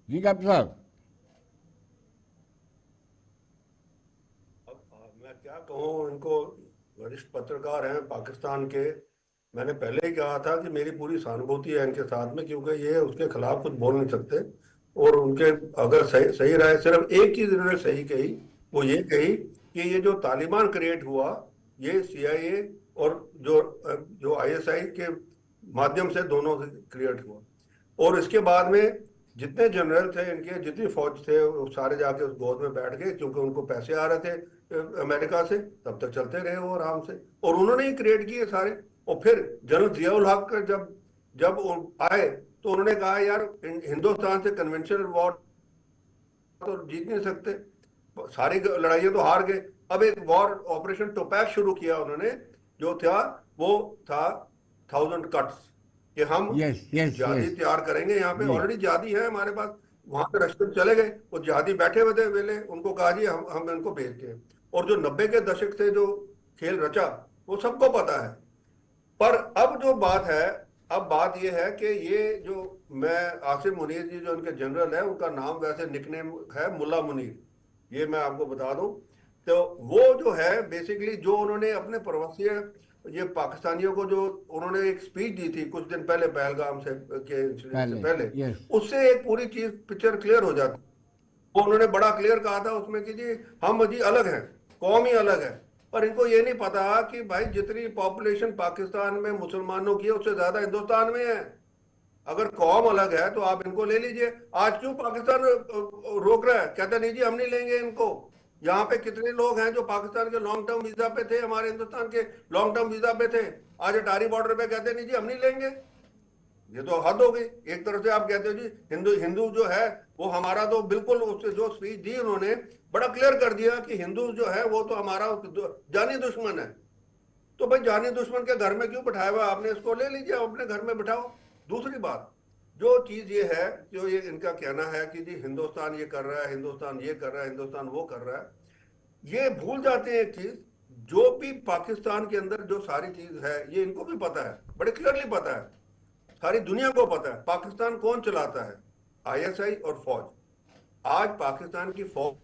जी कैप्टन साहब।
मैं क्या कहूँ, इनको वरिष्ठ पत्रकार हैं पाकिस्तान के, मैंने पहले ही कहा था कि मेरी पूरी सहानुभूति है इनके साथ में, क्योंकि ये उसके खिलाफ कुछ बोल नहीं सकते। और उनके अगर सही राय, सिर्फ एक चीज इन्होंने सही कही, वो ये कही कि ये जो तालिबान क्रिएट हुआ, ये CIA और जो ISI के माध्यम से दोनों से क्रिएट हुआ। और इसके बाद में जितने जनरल थे इनके, जितनी फौज थे, वो सारे जाके उस गोद में बैठ गए, क्योंकि उनको पैसे आ रहे थे अमेरिका से, तब तक चलते रहे वो आराम से, और उन्होंने ही क्रिएट किए सारे। और फिर जनरल जियाउल हक जब आए तो उन्होंने कहा यार हिंदुस्तान से कन्वेंशनल वॉर तो जीत नहीं सकते, सारी लड़ाइयां तो हार गए। अब एक वॉर ऑपरेशन टोपैक शुरू किया उन्होंने, जो था वो था 1000 कट्स, कि हम जिहादी तैयार करेंगे। यहाँ पे ऑलरेडी जिहादी है हमारे पास, वहां पे रश्तन चले गए, वो जिहादी बैठे हुए थे वेले, उनको कहा जी हम इनको भेजते हैं। और जो 90 के दशक से जो खेल रचा वो सबको पता है। पर अब जो बात है, अब बात ये है कि ये जो आसिम मुनीर जी जो उनके जनरल है, उनका नाम वैसे निकनेम है मुल्ला मुनीर, ये मैं आपको बता दूं। तो वो जो है बेसिकली जो उन्होंने अपने प्रवासी ये पाकिस्तानियों को जो उन्होंने एक स्पीच दी थी कुछ दिन पहले पहलगाम से पहले, उससे एक पूरी चीज पिक्चर क्लियर हो जाती। वो उन्होंने बड़ा क्लियर कहा था उसमें कि जी हम जी अलग हैं, कौम ही अलग है। पर इनको ये नहीं पता कि भाई जितनी पॉपुलेशन पाकिस्तान में मुसलमानों की है उससे ज्यादा हिंदुस्तान में है। अगर कौम अलग है तो आप इनको ले लीजिए। आज क्यों पाकिस्तान रोक रहा है, कहता नहीं जी हम नहीं लेंगे इनको। यहाँ पे कितने लोग हैं जो पाकिस्तान के लॉन्ग टर्म वीजा पे थे, हमारे हिंदुस्तान के लॉन्ग टर्म वीजा पे थे, आज अटारी बॉर्डर पे कहते नहीं जी हम नहीं लेंगे। ये तो हद हो गई। एक तरफ से आप कहते हो जी हिंदू जो है वो हमारा, तो बिल्कुल उससे जो स्पीच दी उन्होंने बड़ा क्लियर कर दिया कि हिंदू जो है वो तो हमारा जानी दुश्मन है। तो भाई जानी दुश्मन के घर में क्यों बिठाया हुआ आपने, इसको ले लीजिए अपने घर में बिठाओ। दूसरी बात जो चीज ये है, जो ये इनका कहना है कि जी हिंदुस्तान ये कर रहा है, हिंदुस्तान ये कर रहा है, हिंदुस्तान वो कर रहा है, ये भूल जाते हैं एक चीज, जो भी पाकिस्तान के अंदर जो सारी चीज है ये इनको भी पता है, बड़े क्लियरली पता है, सारी दुनिया को पता है पाकिस्तान कौन चलाता है, ISI और फौज। आज पाकिस्तान की फौज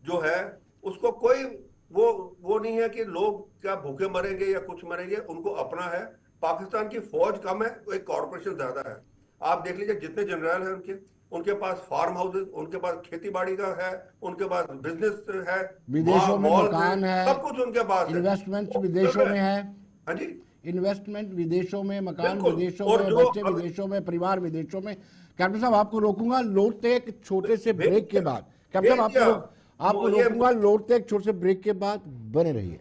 जो है उसको कोई वो नहीं है कि लोग क्या भूखे मरेंगे या कुछ मरेंगे, उनको अपना है। पाकिस्तान की फौज कम है, एक कॉर्पोरेशन ज्यादा है। आप देख लीजिए जितने जनरल हैं उनके, उनके पास फार्म हाउसेस, उनके पास खेती बाड़ी का है, उनके पास बिजनेस है,
विदेशों में
मॉल्स
मकान
है,
है,
सब कुछ उनके पास है।
इन्वेस्टमेंट
और
विदेशों में है,
हाँ जी,
इन्वेस्टमेंट विदेशों में, मकान
बिल्कुल।
विदेशों
और
में,
जो
बच्चे
अब
विदेशों में, परिवार विदेशों में। कैप्टन साहब आपको रोकूंगा, लौटते एक छोटे से
भेज
ब्रेक के
दिया,
बाद। कैप्टन साहब
भेज दिया।
आपको
ये
रोकूंगा, लौटते एक छोटे से ब्रेक के बाद, बने रहिए।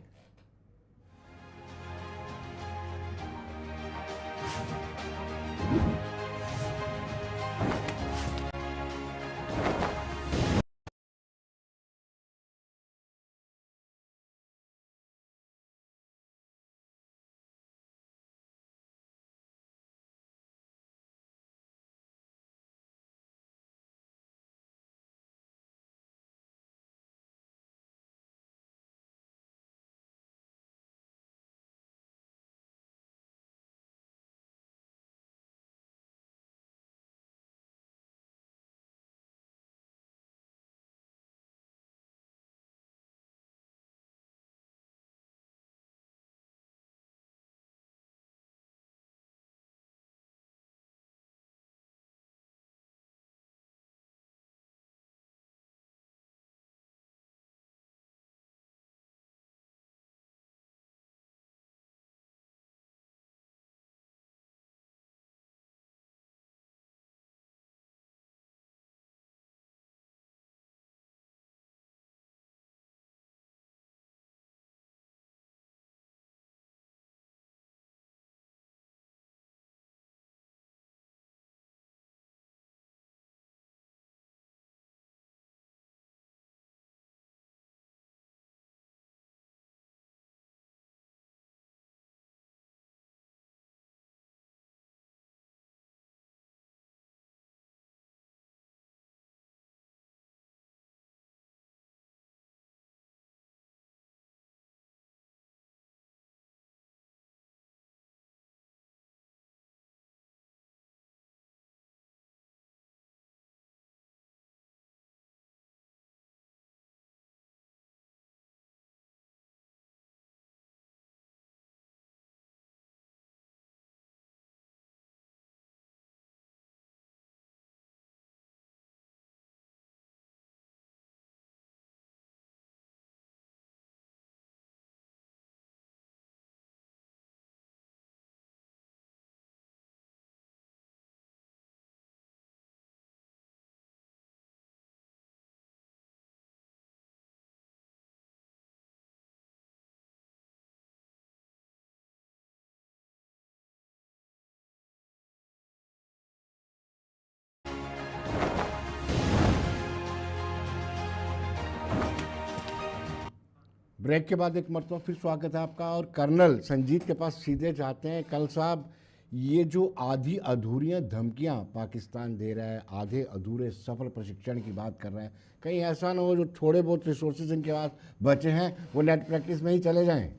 ब्रेक के बाद एक मरतबा फिर स्वागत है आपका। और कर्नल संजीत के पास सीधे जाते हैं। कल साहब, ये जो आधी अधूरियाँ धमकियाँ पाकिस्तान दे रहा है, आधे अधूरे सफल प्रशिक्षण की बात कर रहे हैं, कहीं ऐसा ना हो जो थोड़े बहुत रिसोर्सेज इनके पास बचे हैं वो नेट प्रैक्टिस में ही चले जाएं।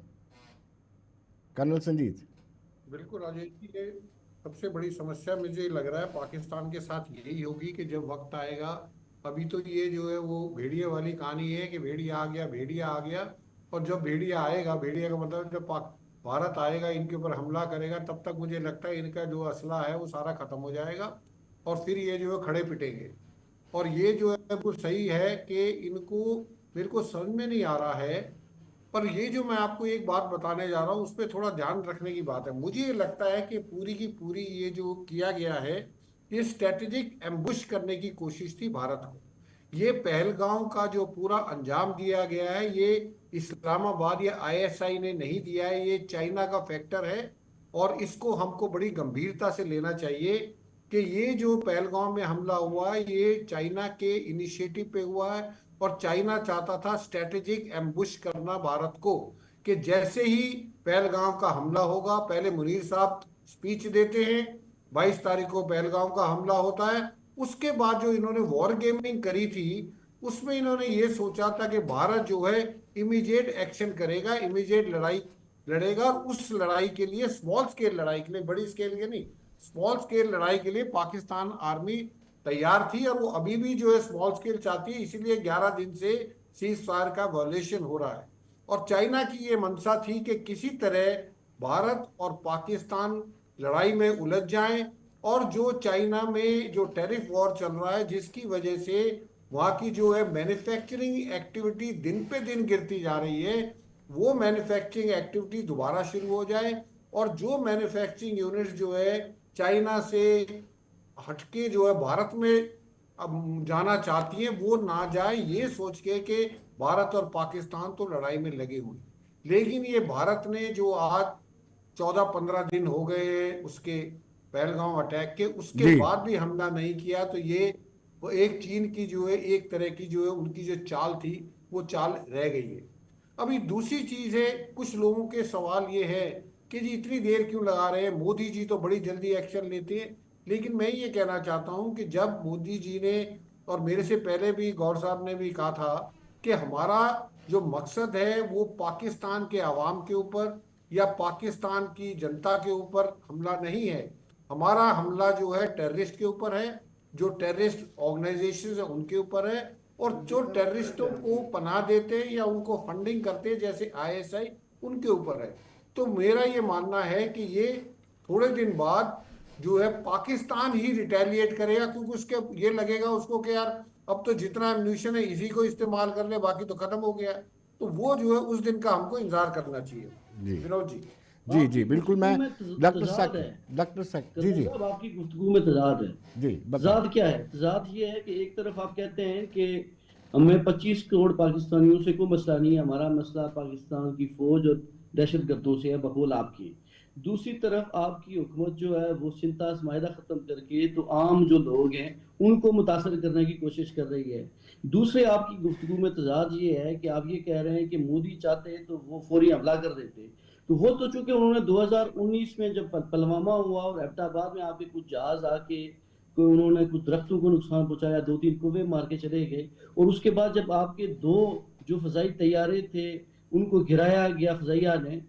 कर्नल संजीत।
बिल्कुल राजेश जी, ये सबसे बड़ी समस्या मुझे लग रहा है पाकिस्तान के साथ यही होगी कि जब वक्त आएगा, अभी तो ये जो है वो भेड़िया वाली कहानी है कि भेड़िया आ गया, भेड़िया आ गया। और जब भेड़िया आएगा, भेड़िया का मतलब जब भारत आएगा, इनके ऊपर हमला करेगा, तब तक मुझे लगता है इनका जो असला है वो सारा खत्म हो जाएगा और फिर ये जो है खड़े पिटेंगे। और ये जो है वो सही है कि इनको, मेरे को समझ में नहीं आ रहा है, पर ये जो मैं आपको एक बात बताने जा रहा हूँ उस पर थोड़ा ध्यान रखने की बात है। मुझे ये लगता है कि पूरी की पूरी ये जो किया गया है, ये स्ट्रेटेजिक एम्बुश करने की कोशिश थी भारत को। ये पहलगांव का जो पूरा अंजाम दिया गया है, ये इस्लामाबाद या आईएसआई ने नहीं दिया है, ये चाइना का फैक्टर है। और इसको हमको बड़ी गंभीरता से लेना चाहिए कि ये जो पहलगांव में हमला हुआ है, ये चाइना के इनिशिएटिव पे हुआ है। और चाइना चाहता था स्ट्रेटेजिक एम्बुश करना भारत को, कि जैसे ही पहलगांव का हमला होगा, पहले मुनीर साहब स्पीच देते हैं, 22 तारीख को पहलगांव का हमला होता है, उसके बाद जो इन्होंने वॉर गेमिंग करी थी, उसमें इन्होंने ये सोचा था कि भारत जो है इमीडिएट एक्शन करेगा, इमीडिएट लड़ाई लड़ेगा। उस लड़ाई के लिए, स्मॉल स्केल लड़ाई के लिए, बड़ी स्केल के नहीं, स्मॉल स्केल लड़ाई के लिए पाकिस्तान आर्मी तैयार थी। और वो अभी भी जो है स्मॉल स्केल चाहती है, इसीलिए 11 दिन से सीज फायर का वायलेशन हो रहा है। और चाइना की ये मंशा थी कि किसी तरह भारत और पाकिस्तान लड़ाई में उलझ जाएं और जो चाइना में जो टैरिफ वॉर चल रहा है, जिसकी वजह से वहाँ की जो है मैन्युफैक्चरिंग एक्टिविटी दिन पे दिन गिरती जा रही है, वो मैन्युफैक्चरिंग एक्टिविटी दोबारा शुरू हो जाए और जो मैन्युफैक्चरिंग यूनिट्स जो है चाइना से हटके जो है भारत में अब जाना चाहती हैं, वो ना जाए, ये सोच के कि भारत और पाकिस्तान तो लड़ाई में लगे हुए। लेकिन ये भारत ने जो आज 14-15 दिन हो गए उसके पहलगाम अटैक के, उसके
जी।
बाद भी हमला नहीं किया, तो ये वो एक चीन की जो है एक तरह की जो है उनकी जो चाल थी वो चाल रह गई है। अभी दूसरी चीज है, कुछ लोगों के सवाल ये है कि जी इतनी देर क्यों लगा रहे हैं, मोदी जी तो बड़ी जल्दी एक्शन लेते हैं। लेकिन मैं ये कहना चाहता हूं कि जब मोदी जी ने और मेरे से पहले भी गौर साहब ने भी कहा था कि हमारा जो मकसद है वो पाकिस्तान के अवाम के ऊपर या पाकिस्तान की जनता के ऊपर हमला नहीं है, हमारा हमला जो है टेररिस्ट के ऊपर है, जो टेररिस्ट ऑर्गेनाइजेशन है उनके ऊपर है, और जो टेररिस्टों को पनाह देते हैं या उनको फंडिंग करते हैं जैसे आईएसआई, उनके ऊपर है। तो मेरा ये मानना है कि ये थोड़े दिन बाद जो है पाकिस्तान ही रिटेलिएट करेगा, क्योंकि उसके ये लगेगा उसको कि यार अब तो जितना एम्यूनिशन है इसी को इस्तेमाल कर ले, बाकी तो खत्म हो गया। तो वो जो है उस दिन का हमको इंतजार करना चाहिए।
जी।
विनोद जी।
जी जी बिल्कुल। मैं डॉक्टर
तजाद
सक जी जी
साहब, आपकी गुफ्तगू में तजाद है।
जी
तजाद क्या है? तजाद ये है कि एक तरफ आप कहते हैं कि हमें 25 करोड़ पाकिस्तानियों से कोई मसला नहीं है, हमारा मसला पाकिस्तान की फौज और दहशतगर्दों से है, बकौल आपकी। दूसरी तरफ आपकी हुकूमत जो है वो सिंतास मायदा ख़त्म करके तो आम जो लोग हैं उनको मुतासर करने की कोशिश कर रही है। दूसरे आपकी गुफ्तगू में तजाद ये है कि आप ये कह रहे हैं कि मोदी चाहते तो वो फौरी हमला कर देते, तो वो तो चूंकि उन्होंने 2019 में जब पुलवामा हुआ और एबटाबाद में आपके कुछ जहाज आके उन्होंने कुछ दरख्तों को नुकसान पहुंचाया, 2-3 कुएं मार के चले गए, और उसके बाद जब आपके 2 जो फजाई तैयारे थे उनको गिराया गया फजाइया ने।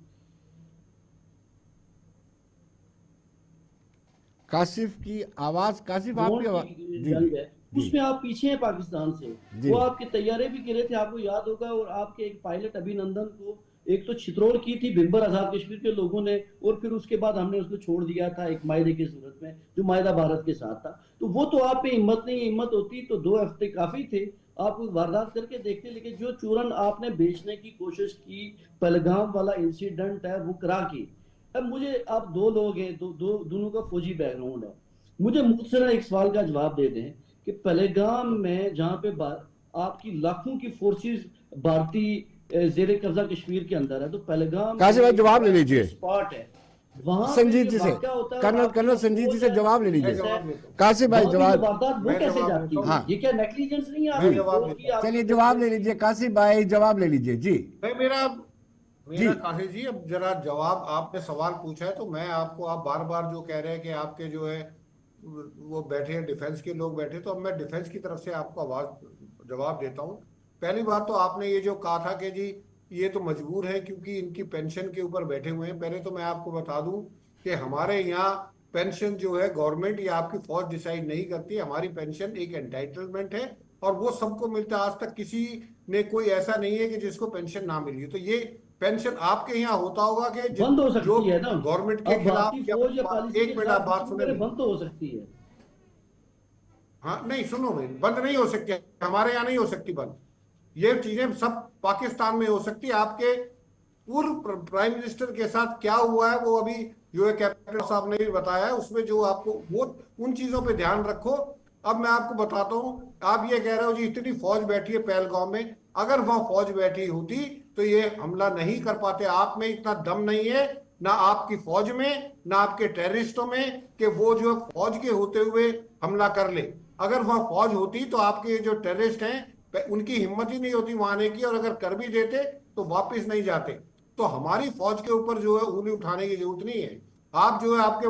कासिफ की आवाज, कासिफ आपकी आवाज जी
जंग है
जी।
उसमें आप पीछे हैं पाकिस्तान से,
जी।
वो आपके तैयारे भी गिरे थे, आपको याद होगा, और आपके एक पायलट अभिनंदन को एक तो छितरोड़ की थी भिंबर आजाद कश्मीर के लोगों ने, और फिर उसके बाद हमने उसको छोड़ दिया था एक मायदे की सूरत में, जो मायदा भारत के साथ था। तो वो तो आप पे हिम्मत नहीं, हिम्मत होती तो 2 हफ्ते काफी थे, आप वारदात करके देखते। लेकिन जो चूरन आपने बेचने की कोशिश की, पहलगाम वाला इंसिडेंट है वो करा की। अब मुझे, आप 2 लोग हैं, दोनों का फौजी बैकग्राउंड है, मुझे मुख्तसर एक सवाल का जवाब दे दें कि पहलगाम में जहाँ पे आपकी लाखों की फोर्सेस भारतीय जेर कब्जा कश्मीर के अंदर है, तो पहलगाम
कासिफ भाई जवाब ले लीजिए,
स्पॉट है वहां
संजीत जी से, कर्नल संजीत जी से जवाब ले लीजिए। कासिफ भाई जवाब,
वो कैसे जाती है?
हाँ।
ये क्या नेग्लिजेंस नहीं है?
चलिए जवाब ले लीजिए, कासिफ भाई जवाब ले लीजिए जी।
मेरा कासिफ जी, अब जरा जवाब, आपने सवाल पूछा है तो मैं आपको, आप बार बार जो कह रहे हैं कि आपके जो है वो बैठे हैं डिफेंस के लोग बैठे, तो अब मैं डिफेंस की तरफ से आपको जवाब देता हूँ। पहली बात तो आपने ये जो कहा था कि जी ये तो मजबूर है क्योंकि इनकी पेंशन के ऊपर बैठे हुए हैं। पहले तो मैं आपको बता दूं कि हमारे यहाँ पेंशन जो है गवर्नमेंट या आपकी फौज डिसाइड नहीं करती, हमारी पेंशन एक एंटाइटलमेंट है और वो सबको मिलता है। आज तक किसी ने कोई ऐसा नहीं है कि जिसको पेंशन ना मिली। तो ये पेंशन आपके यहाँ होता होगा कि
बंद हो सकती है ना
गवर्नमेंट के खिलाफ,
एक
मिनट आप बात सुने,
बंद तो हो सकती है।
हाँ नहीं सुनो, बंद नहीं हो सकती, हमारे यहाँ नहीं हो सकती बंद। ये चीजें सब पाकिस्तान में हो सकती है। आपके पूर्व प्राइम मिनिस्टर के साथ क्या हुआ है वो अभी जो है कैप्टन साहब ने भी बताया है, उसमें जो आपको वो उन चीजों पे ध्यान रखो। अब मैं आपको बताता हूँ, आप ये कह रहे हो जी इतनी फौज बैठी है पहलगाम में, अगर वहां फौज बैठी होती तो ये हमला नहीं कर पाते। आप में इतना दम नहीं है, ना आपकी फौज में ना आपके टेररिस्टों में, कि वो जो फौज के होते हुए हमला कर ले। अगर वहां फौज होती तो आपके जो टेररिस्ट हैं उनकी हिम्मत ही नहीं होती वहां आने की, और अगर कर भी देते तो वापस नहीं जाते। तो हमारी फौज के ऊपर जो है उंगली उठाने की जरूरत नहीं है। आप जो है, आपके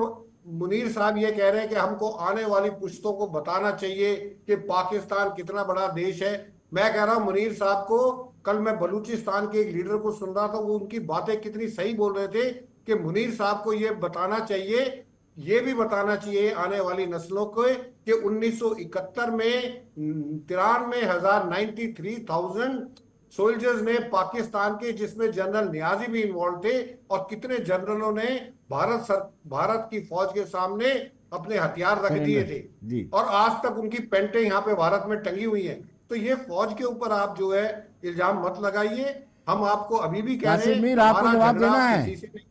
मुनीर साहब ये कह रहे हैं कि हमको आने वाली पुश्तों को बताना चाहिए कि पाकिस्तान कितना बड़ा देश है। मैं कह रहा हूं मुनीर साहब को, कल मैं बलूचिस्तान के एक लीडर को सुन रहा था, वो उनकी बातें कितनी सही बोल रहे थे कि मुनीर साहब को ये बताना चाहिए, ये भी बताना चाहिए आने वाली नस्लों को कि 1971 में 93,000 सोल्जर्स ने पाकिस्तान के, जिसमें जनरल नियाजी भी इन्वॉल्व थे, और कितने जनरलों ने भारत की फौज के सामने अपने हथियार रख दिए थे
जी।
और आज तक उनकी पेंटें यहाँ पे भारत में टंगी हुई हैं। तो ये फौज के ऊपर आप जो है इल्जाम मत लगाइए। हम आपको अभी भी कह रहे
कासिम
हैं,
मीर, आपको
हमारा
जवाब
झगड़ा
देना है।
किसी से नहीं।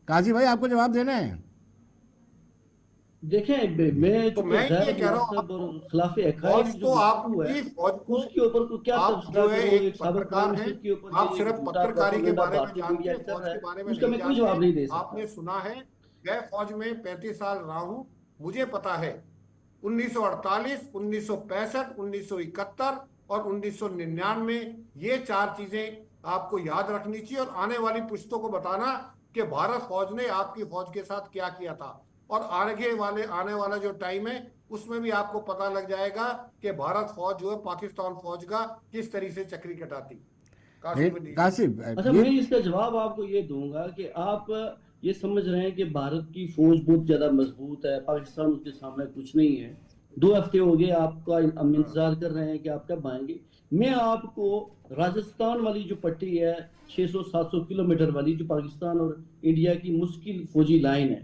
काजी भाई, आपको जवाब देना है।
देखें, मैं
तो मैं ये कह रहा हूँ,
मुनासिब और खिलाफ अकायद
फौज
जो
तो
गुफ्तगू है,
आपकी फौज को,
उसके ऊपर को क्या
आप
तबसरा
जो है
करो
एक
एक साबिक
पत्रकार
प्राइम
हैं,
मिनिस्टर के ऊपर
आप
ये
सिर्फ
झूठा
पत्रकारी के
प्रोपेगेंडा
बारे में
भारतीय
जानते
मीडिया
हैं,
कर
फौज
रहा
के
है,
बारे में
उसका
नहीं
मैं कोई जवाब नहीं दे
जानते।
सकता।
आपने सुना है, मैं फौज में 35 साल रहा हूँ, मुझे पता है 1948, 1965, 1971 और 1999, ये 4 चीजें आपको याद रखनी चाहिए और आने वाली पुश्तों को बताना कि भारत फौज ने आपकी फौज के साथ क्या किया था। और आने वाला जो टाइम है उसमें भी आपको पता लग जाएगा कि भारत फौज जो है पाकिस्तान फौज का किस तरीके से चक्री कटाती। कासिम अली।
कासिम,
अच्छा,
ये
मैं इसका जवाब आपको ये दूंगा कि आप ये समझ रहे हैं कि भारत की फौज बहुत ज्यादा मजबूत है, पाकिस्तान उसके सामने कुछ नहीं है। 2 हफ्ते हो गए आपका, हम इंतजार कर रहे हैं कि आप कब आएंगे। मैं आपको राजस्थान वाली जो पट्टी है 600-700 किलोमीटर वाली, जो पाकिस्तान और इंडिया की मुश्किल फौजी लाइन है,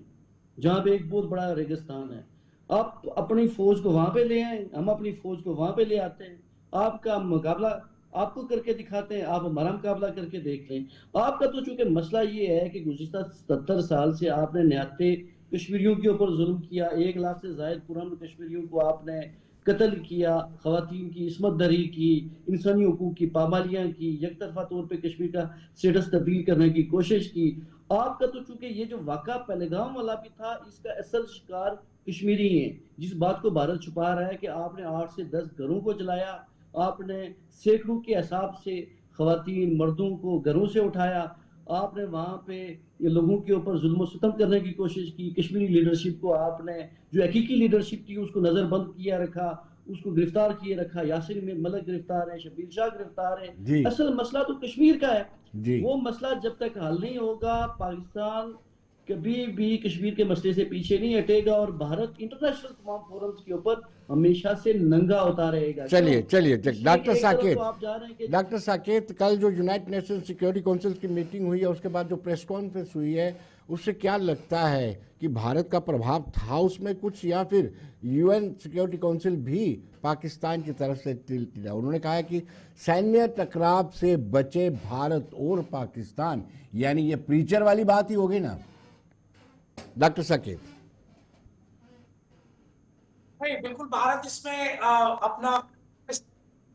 जहाँ पे एक बहुत बड़ा रेगिस्तान है, आप अपनी फौज को वहां पे ले आए, हम अपनी फौज को वहां पे ले आते हैं, आपका मुकाबला आपको करके दिखाते हैं, आप हमारा मुकाबला करके देख लें। आपका तो चूंकि मसला ये है कि गुज़िश्ता 77 साल से आपने निहत्ते कश्मीरियों के ऊपर जुल्म किया, 1 लाख से ज्यादा पुराने कश्मीरियों को आपने कत्ल किया, खवातीन की इस्मत दरी की, इंसानी हकूक की पाबंदियां की, एक तरफा तौर पे कश्मीर का स्टेटस तब्दील करने की कोशिश की। आपका तो चूंकि ये जो वाक़ा पहलगाम वाला भी था, इसका असल शिकार कश्मीरी हैं। जिस बात को भारत छुपा रहा है कि आपने 8 से 10 घरों को जलाया, आपने सैकड़ों के हिसाब से खवातीन मर्दों को घरों से उठाया, आपने वहां पे ये लोगों के ऊपर जुल्म सितम करने की कोशिश की। कश्मीरी लीडरशिप को आपने, जो हकीकी लीडरशिप थी, उसको नजरबंद किया रखा, उसको गिरफ्तार किए रखा। यासिर में मलिक गिरफ्तार है, शबीर शाह गिरफ्तार है।
जी
असल मसला तो कश्मीर का है।
जी
वो मसला जब तक हल नहीं होगा, पाकिस्तान कभी भी कश्मीर के मसले से पीछे नहीं हटेगा और भारत इंटरनेशनल तमाम फोरम्स के ऊपर हमेशा से नंगा होता रहेगा।
चलिए चलिए,
इसलिए
डॉक्टर
एक तरफ
साकेत,
तो आप जा रहे हैं कि
डॉक्टर साकेत, कल जो यूनाइटेड नेशंस सिक्योरिटी काउंसिल की मीटिंग हुई है, उसके बाद जो प्रेस कॉन्फ्रेंस हुई है, उससे क्या लगता है कि भारत का प्रभाव था उसमें कुछ, या फिर यूएन सिक्योरिटी काउंसिल भी पाकिस्तान की तरफ से टिल्टेड है? उन्होंने कहा है कि सैन्य टकराव से बचे भारत और पाकिस्तान, यानी ये प्रीचर वाली बात ही होगी ना डॉक्टर साकेत?
नहीं, बिल्कुल भारत इसमें अपना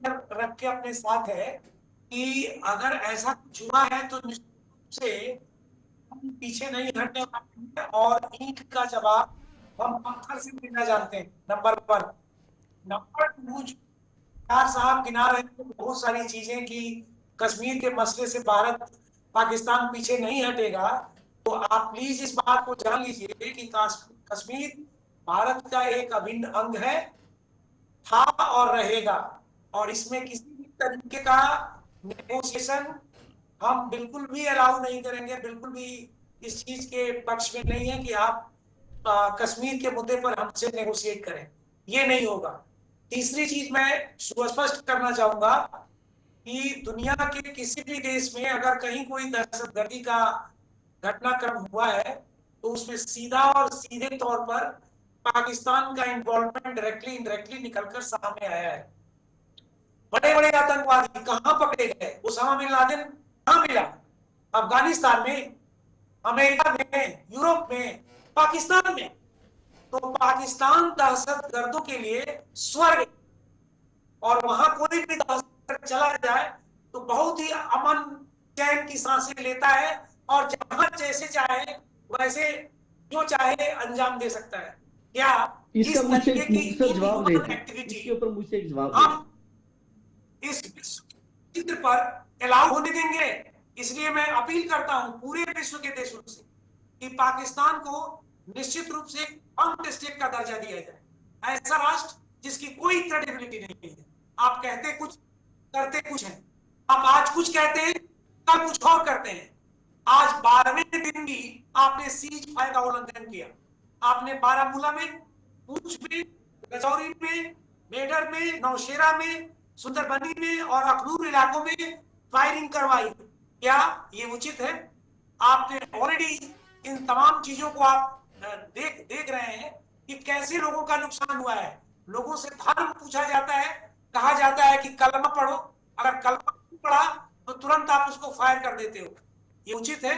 रख के अपने साथ है कि अगर ऐसा कुछ हुआ है तो निश्चित रूप से हम पीछे नहीं हटने वाले हैं और ईंट का जवाब हम पत्थर से देना जानते हैं। नंबर 1। नंबर 2, यार साहब गिना रहे हैं बहुत सारी चीजें कि कश्मीर के मसले से भारत पाकिस्तान पीछे नहीं हटेगा। तो आप प्लीज इस बात को जान लीजिए कि कश्मीर भारत का एक अभिन्न अंग है, था और रहेगा, और इसमें किसी भी तरीके का नेगोशिएशन हम बिल्कुल भी अलाउ नहीं करेंगे। बिल्कुल भी इस चीज के पक्ष में नहीं है कि आप कश्मीर के मुद्दे पर हमसे नेगोशिएट करें, ये नहीं होगा। तीसरी चीज मैं सुस्पष्ट करना चाहूंगा कि दुनिया के किसी भी देश में अगर कहीं कोई दहशतगर्दी का घटनाक्रम हुआ है तो उसमें सीधा और सीधे तौर पर पाकिस्तान का इन्वॉल्वमेंट डायरेक्टली इनडायरेक्टली निकलकर सामने आया है। बड़े बड़े आतंकवादी कहां पकड़े गए? उसामा बिन लादेन कहां मिला? अफगानिस्तान में, अमेरिका में, यूरोप में, पाकिस्तान में। तो पाकिस्तान दहशतगर्दों के लिए स्वर्ग, और वहां कोई भी दहशतगर्द चला जाए तो बहुत ही अमन चैन की सांसें लेता है और जहां जैसे चाहे वैसे जो चाहे अंजाम दे सकता है। क्या
इसका
इस
मुझसे
तरीके की
मुख्तसर जवाब ले
एक्टिविटी
इसके ऊपर मुझसे एक जवाब
हम इस चित्र पर अलाउ होने देंगे? इसलिए मैं अपील करता हूं पूरे विश्व के देशों से कि पाकिस्तान को निश्चित रूप से आर्म्ड स्टेट का दर्जा दिया जाए। ऐसा राष्ट्र जिसकी कोई क्रेडिबिलिटी नहीं है। आप कहते कुछ, करते कुछ है। आप आज कुछ कहते हैं, कल कुछ और करते हैं। आज 12वें दिन भी आपने सीज फायर का उल्लंघन किया। आपने बारामूला में, पूंछ में, रजौरी में, मेडर में, नौशेरा में, सुंदरबनी में और अखनूर इलाकों में फायरिंग करवाई। क्या ये उचित है? आपने ऑलरेडी इन तमाम चीजों को आप देख रहे हैं कि कैसे लोगों का नुकसान हुआ है। लोगों से धर्म पूछा जाता है, कहा जाता है कि कलमा पढ़ो, अगर कलमा नहीं पढ़ा तो तुरंत आप उसको फायर कर देते हो। ये उचित है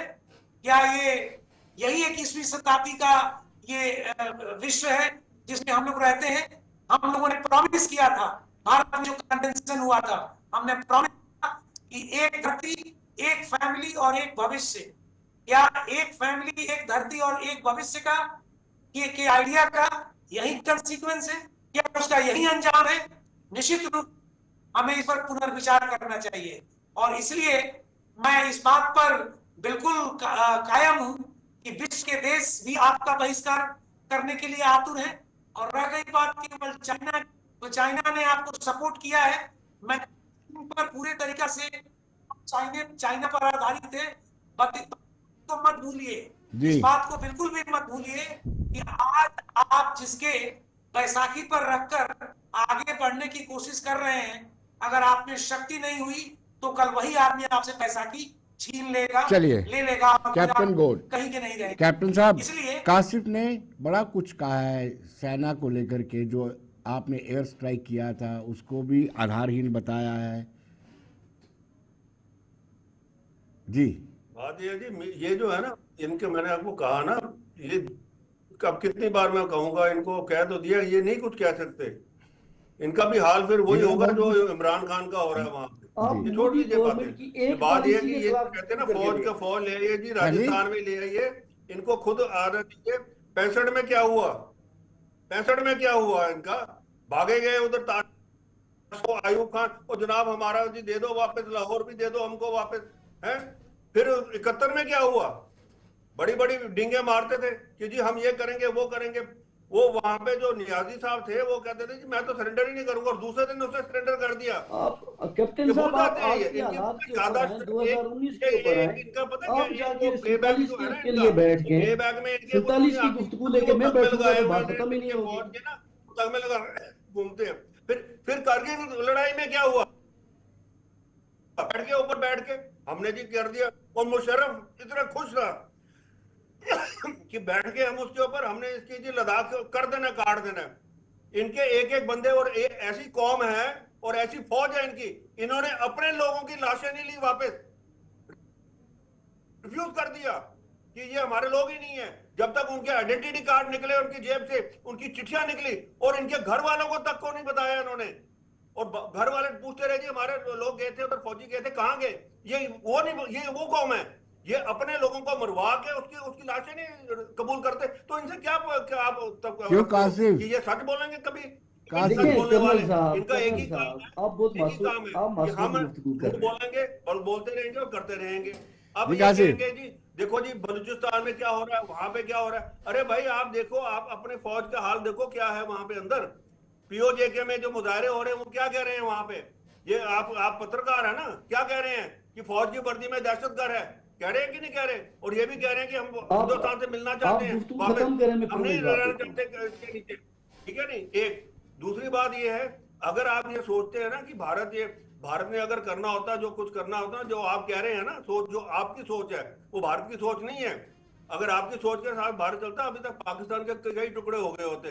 क्या? ये यही 21वीं शताब्दी का ये विश्व है जिसमें हम लोग रहते हैं? हम लोगों ने प्रॉमिस किया था, भारत में जो कन्वेंशन हुआ था, हमने प्रॉमिस किया कि एक धरती, एक फैमिली और एक भविष्य। क्या एक फैमिली, एक धरती और एक भविष्य का के आइडिया का यही कंसीक्वेंस है? क्या उसका यही अंजाम है? निश्चित रूप हमें इस पर पुनर्विचार करना चाहिए। और इसलिए मैं इस बात पर बिल्कुल कायम हूं कि विश्व के देश भी आपका बहिष्कार करने के लिए आतुर है। और रह गई बात केवल चाइना, तो चाइना ने आपको सपोर्ट किया है। मैं पर पूरे तरीका से चाइना पर आधारित है। तो मत भूलिए, इस बात को बिल्कुल भी मत भूलिए कि आज आप जिसके बैसाखी पर रखकर आगे बढ़ने की कोशिश कर रहे हैं, अगर आप में शक्ति नहीं हुई तो कल वही आदमी आपसे बैसाखी छीन लेगा,
चलिए
ले लेगा।
कैप्टन गोड,
कहीं के नहीं रहे।
कैप्टन साहब,
इसलिए
कासिफ ने बड़ा कुछ कहा है सेना को लेकर के, जो आपने एयर स्ट्राइक किया था उसको भी आधारहीन बताया है। जी
बात ये है जी, ये जो है ना, इनके, मैंने आपको कहा ना, ये कब कितनी बार मैं कहूंगा, इनको कह तो दिया, ये नहीं कुछ कह सकते। इनका भी हाल फिर वही होगा जो इमरान खान का हो रहा है वहां पे। ये छोड़ दीजिए बातें। ये बात ये है कि ये कहते हैं ना फौज ले आइए जी, राजस्थान में ले आइए, इनको खुद आदत दीजिए। 65 में क्या हुआ? 65 में क्या हुआ? इनका भागे गए उधर आयूब खान, और जनाब हमारा जी दे दो वापस, लाहौर भी दे दो हमको वापस, है। फिर 71 में क्या हुआ? बड़ी बड़ी डिंगे मारते थे कि जी हम ये करेंगे वो करेंगे। वो वहां पे जो नियाजी साहब थे वो कहते थे जी मैं तो सरेंडर ही नहीं करूंगा, और दूसरे दिन उसने सरेंडर कर दिया।
कैप्टन साहब, आप
इनका पता क्या, प्लेबैक जो है ना,
के लिए बैठ गए,
प्लेबैक में
47 की गुफ्तगू लेके मैं बैठूंगा तो बात खत्म ही नहीं होगी।
फौज के ना तगमे लगा घूमते हैं। फिर कारगिल लड़ाई में क्या हुआ? बैठ के ऊपर बैठ के हमने जी कर दिया, और मुशर्रफ इतना खुश था कि बैठ के हम उसके ऊपर हमने इसकी जी लद्दाख कर देना, काट देना। इनके एक एक बंदे, और ऐसी कौम है और ऐसी फौज है इनकी, इन्होंने अपने लोगों की लाशें नहीं ली वापस, रिफ्यूज कर दिया कि ये हमारे लोग ही नहीं है। जब तक उनके आइडेंटिटी कार्ड निकले उनकी जेब से, उनकी चिट्ठियां निकली, और इनके घर वालों को तक को नहीं बताया इन्होंने। और घर वाले पूछते रहे जी हमारे लोग गए थे उधर, फौजी गए थे, कहाँ गए? ये वो नहीं, ये वो कौम है, ये अपने लोगों को मरवा के उसकी लाशें नहीं कबूल करते। तो इनसे क्या आप
क्यों कासिफ,
ये सच बोलेंगे कभी?
इनका
एक ही काम है,
आप बहुत
मासूम हम बोलेंगे और बोलते रहेंगे और करते रहेंगे। अब ये कहेंगे जी देखो जी बलूचिस्तान में क्या हो रहा है, वहां पे क्या हो रहा है। अरे भाई आप देखो, आप अपने फौज का हाल देखो क्या है वहां पे अंदर। पीओजेके में जो मुजाहरे हो रहे हैं वो क्या कह रहे हैं वहां पे? ये आप पत्रकार है ना, क्या कह रहे हैं कि फौज की वर्दी में दहशतगर्द है, कह रहे हैं कि नहीं कह रहे? और ये भी कह रहे हैं कि हम हिंदुस्तान से मिलना चाहते हैं, हम नहीं रहना चाहते इसके नीचे, ठीक है नहीं। एक दूसरी बात ये है, अगर आप ये सोचते हैं ना कि भारत ने अगर करना होता, जो कुछ करना होता, जो आप कह रहे हैं ना सोच, जो आपकी सोच है वो भारत की सोच नहीं है। अगर आपकी सोच के साथ भारत चलता, अभी तक पाकिस्तान के कई टुकड़े हो गए होते।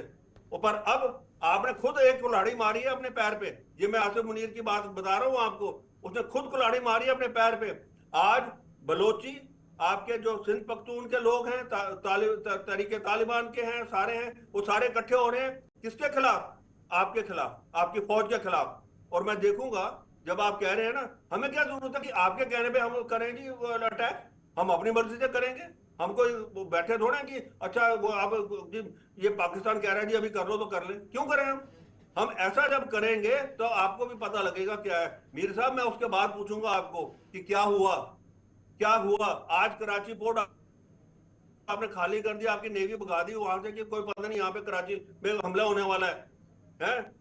पर अब आपने खुद एक कुल्हाड़ी मारी है अपने पैर पे। ये मैं आसिफ मुनीर की बात बता रहा हूँ आपको, उसने खुद कुल्हाड़ी मारी है अपने पैर पे। आज बलोची, आपके जो सिंध पख्तून के लोग हैं, तरीके तालिबान के हैं, सारे हैं, वो सारे इकट्ठे हो रहे हैं किसके खिलाफ? आपके खिलाफ, आपकी फौज के खिलाफ। और मैं देखूंगा जब आप कह रहे हैं ना, हमें क्या जरूरत है कि आपके कहने पे हम करें जी अटैक? हम अपनी मर्जी से करेंगे, हमको बैठे थोड़े कि अच्छा वो आप ये पाकिस्तान कह रहा है जी अभी कर लो तो कर ले। क्यों करें हम ऐसा जब करेंगे तो आपको भी पता लगेगा क्या है। मीर साहब मैं उसके बाद पूछूंगा आपको कि क्या हुआ, क्या हुआ। आज कराची पोर्ट आपने खाली कर दिया, आपकी नेवी भगा दी वहां से कि कोई पता नहीं यहाँ पे कराची में हमला होने वाला है।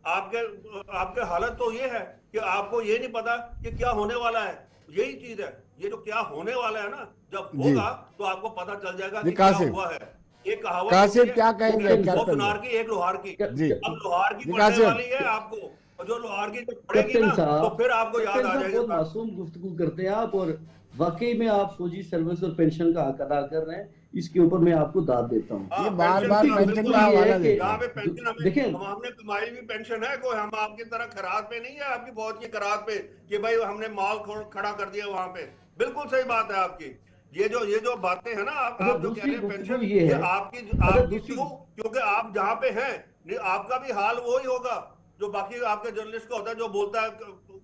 आपके हालत तो ये है कि आपको ये नहीं पता कि क्या होने वाला है। यही चीज है, ये जो क्या होने वाला है ना, जब होगा तो आपको पता चल जाएगा कि क्या हुआ है। एक कहावत
कासिफ क्या कहेंगे?
दो सुनार की एक लोहार की। अब लोहार की पड़ने वाली है आपको, और जो लोहार की पड़ेगी ना तो फिर आपको याद आ जाएगा।
मासूम गुफ्तगू करते हैं आप, और वाकई में आप फौजी सर्विस और पेंशन का हक अदा कर रहे हैं, इसके ऊपर मैं आपको दाद देता हूँ।
ये बार-बार
पेंशन
पेंशन
बिल्कुल
का
ये
हवाला
है कि
देते
यहाँ पे
हैं।
पेंशन हमें
देखिए
हमने कमाई हुई पेंशन है, कोई हम आपकी तरह खराज पे नहीं है, आपकी फौज की खराज पे कि भाई हमने माल खड़ा कर दिया वहां पे। बिल्कुल सही बात है आपकी। ये जो बातें हैं ना,
अच्छा,
आप जो कह
दूसरी
रहे हैं
गुफ्तगू
पेंशन,
ये
ये
है,
आपकी
अच्छा
आपकी
दूसरी,
क्यों? क्योंकि आप जहाँ पे हैं नहीं, आपका भी हाल वही होगा जो बाकी आपके जर्नलिस्ट का होता है जो बोलता है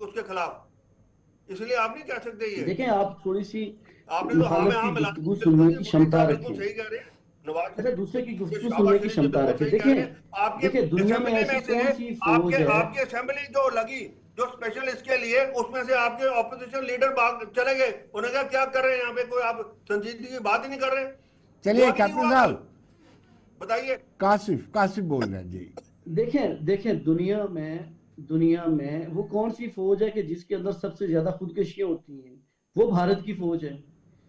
उसके खिलाफ। इसलिए आप नहीं कह सकते ये।
देखें आप थोड़ी सी
आपने तो हाँ में
मुखालफ
हाँ
की
मिला दी।
गुफ्तगू
बिल्कुल
सुनने
ये
की
मुनीर
क्षमता
साहब बिल्कुल
रखें।
सही कह रहे हैं। नवाज
अच्छा,
शरीफ,
दूसरे की
ये
गुफ्तगू
शहबाज
सुनने की
शरीफ जी
क्षमता
बिल्कुल
रखें।
सही कह रहे
देखें
हैं। आपके
देखिए दुनिया में
असेंबली
ऐसी
में से
कौन सी फौज है,
आपकी असेंबली जो लगी जो स्पेशल इसके लिए, उसमें से आपके ऑपोजिशन लीडर भाग चले गए। उन्होंने कहा क्या कर रहे हैं यहाँ पे, कोई आप संजीदगी की बात ही नहीं कर रहे।
चलिए
हुआ कि नहीं
कैप्टन
हुआ कल?
साहब,
बताइए।
कासिफ बोल रहे हैं जी।
देखें दुनिया में वो कौन सी फौज है कि जिसके अंदर सबसे ज्यादा खुदकुशियां होती हैं? वो भारत की फौज है।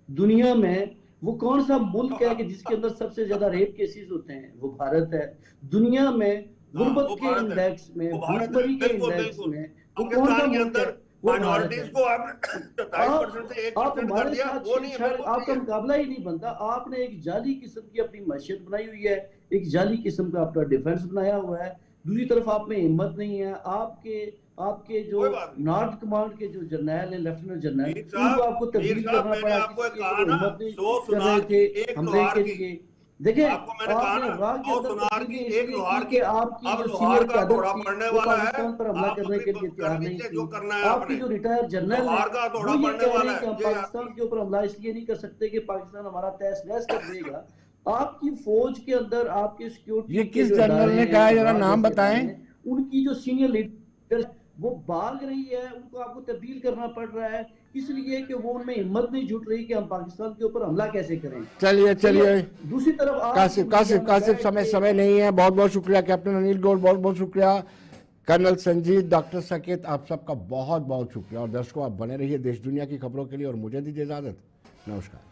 दुनिया में वो कौन सा मुल्क है कि जिसके अंदर सबसे ज्यादा रेप केसेस होते हैं? वो भारत है। दुनिया में
हाँ,
गुर्बत
वो
के
भारत है,
इंडेक्स में,
वो भारत है,
भूखमरी के
बिल्कुल
इंडेक्स
बिल्कुल।
में वो कौन सा
पाकिस्तान के
मुल्क है?
अंदर
वो भारत
माइनॉरिटीज
है।
को आपने 27% से
आप
1% कर
हमारे
दिया,
साथ
वो नहीं है,
छेड़छाड़,
बिल्कुल
आपका
सही है।
मुकाबला ही नहीं बनता। आपने एक जाली किस्म की अपनी मैशियत बनाई हुई है, एक जाली किस्म का अपना डिफेंस बनाया हुआ है। दूसरी तरफ आप में हिम्मत नहीं है। आपके आपके जो
कोई बात नहीं
नॉर्थ कमांड के जो जर्नैल है, लेफ्टिनेंट जनरल, उनको आपको
मीर
तब्दील
साहब
करना
मैंने
पड़ा,
आपको एक
इसलिए कि
कहा
वो
ना,
हिम्मत नहीं
100
कर रहे
सुनार
थे
की एक
हमले
लोहार
के
की।
लिए। देखें
आपको मैंने कहा
आपने
ना,
राह के
100
अंदर
सुनार की
तब्दीली
एक
इसलिए
लोहार
की
की।
कि आपकी
अब
जो
लोहार
सीनियर
का
क्यादत
हथौड़ा
थी
पड़ने
वो
वाला है।
पाकिस्तान पर हमला
आप
करने
अपनी
के लिए
कर
तैयार नहीं
लीजिए
थी।
जो करना है
आपकी
आपने।
जो रिटायर्ड जनरल है
लोहार का हथौड़ा
वो ये
पड़ने
कह रहे
वाला
हैं कि
है,
हम
ये
पाकिस्तान के ऊपर हमला इसलिए नहीं कर सकते कि पाकिस्तान हमारा तहस नहस कर देगा। आपकी फौज के अंदर आपके
ये
सिक्योरिटी के
किस
जो
जनरल
इदारे
ने
हैं,
कहा है, जरा
अफवाज
नाम
जैसे इदारे
बताएं।
हैं, उनकी जो सीनियर लीडर वो भाग रही है, उनको आपको तब्दील करना पड़ रहा है इसलिए कि वो उनमें हिम्मत नहीं जुट रही कि हम पाकिस्तान के ऊपर हमला कैसे करें।
चलिए
दूसरी तरफ आप
कासिफ कासिफ कासिफ समय नहीं है। बहुत बहुत शुक्रिया कैप्टन अनिल गौड़, बहुत बहुत शुक्रिया कर्नल संजीत, डॉक्टर साकेत, आप सबका बहुत बहुत शुक्रिया। और दर्शकों, आप बने रहिए देश दुनिया की खबरों के लिए और मुझे दीजिए इजाजत। नमस्कार।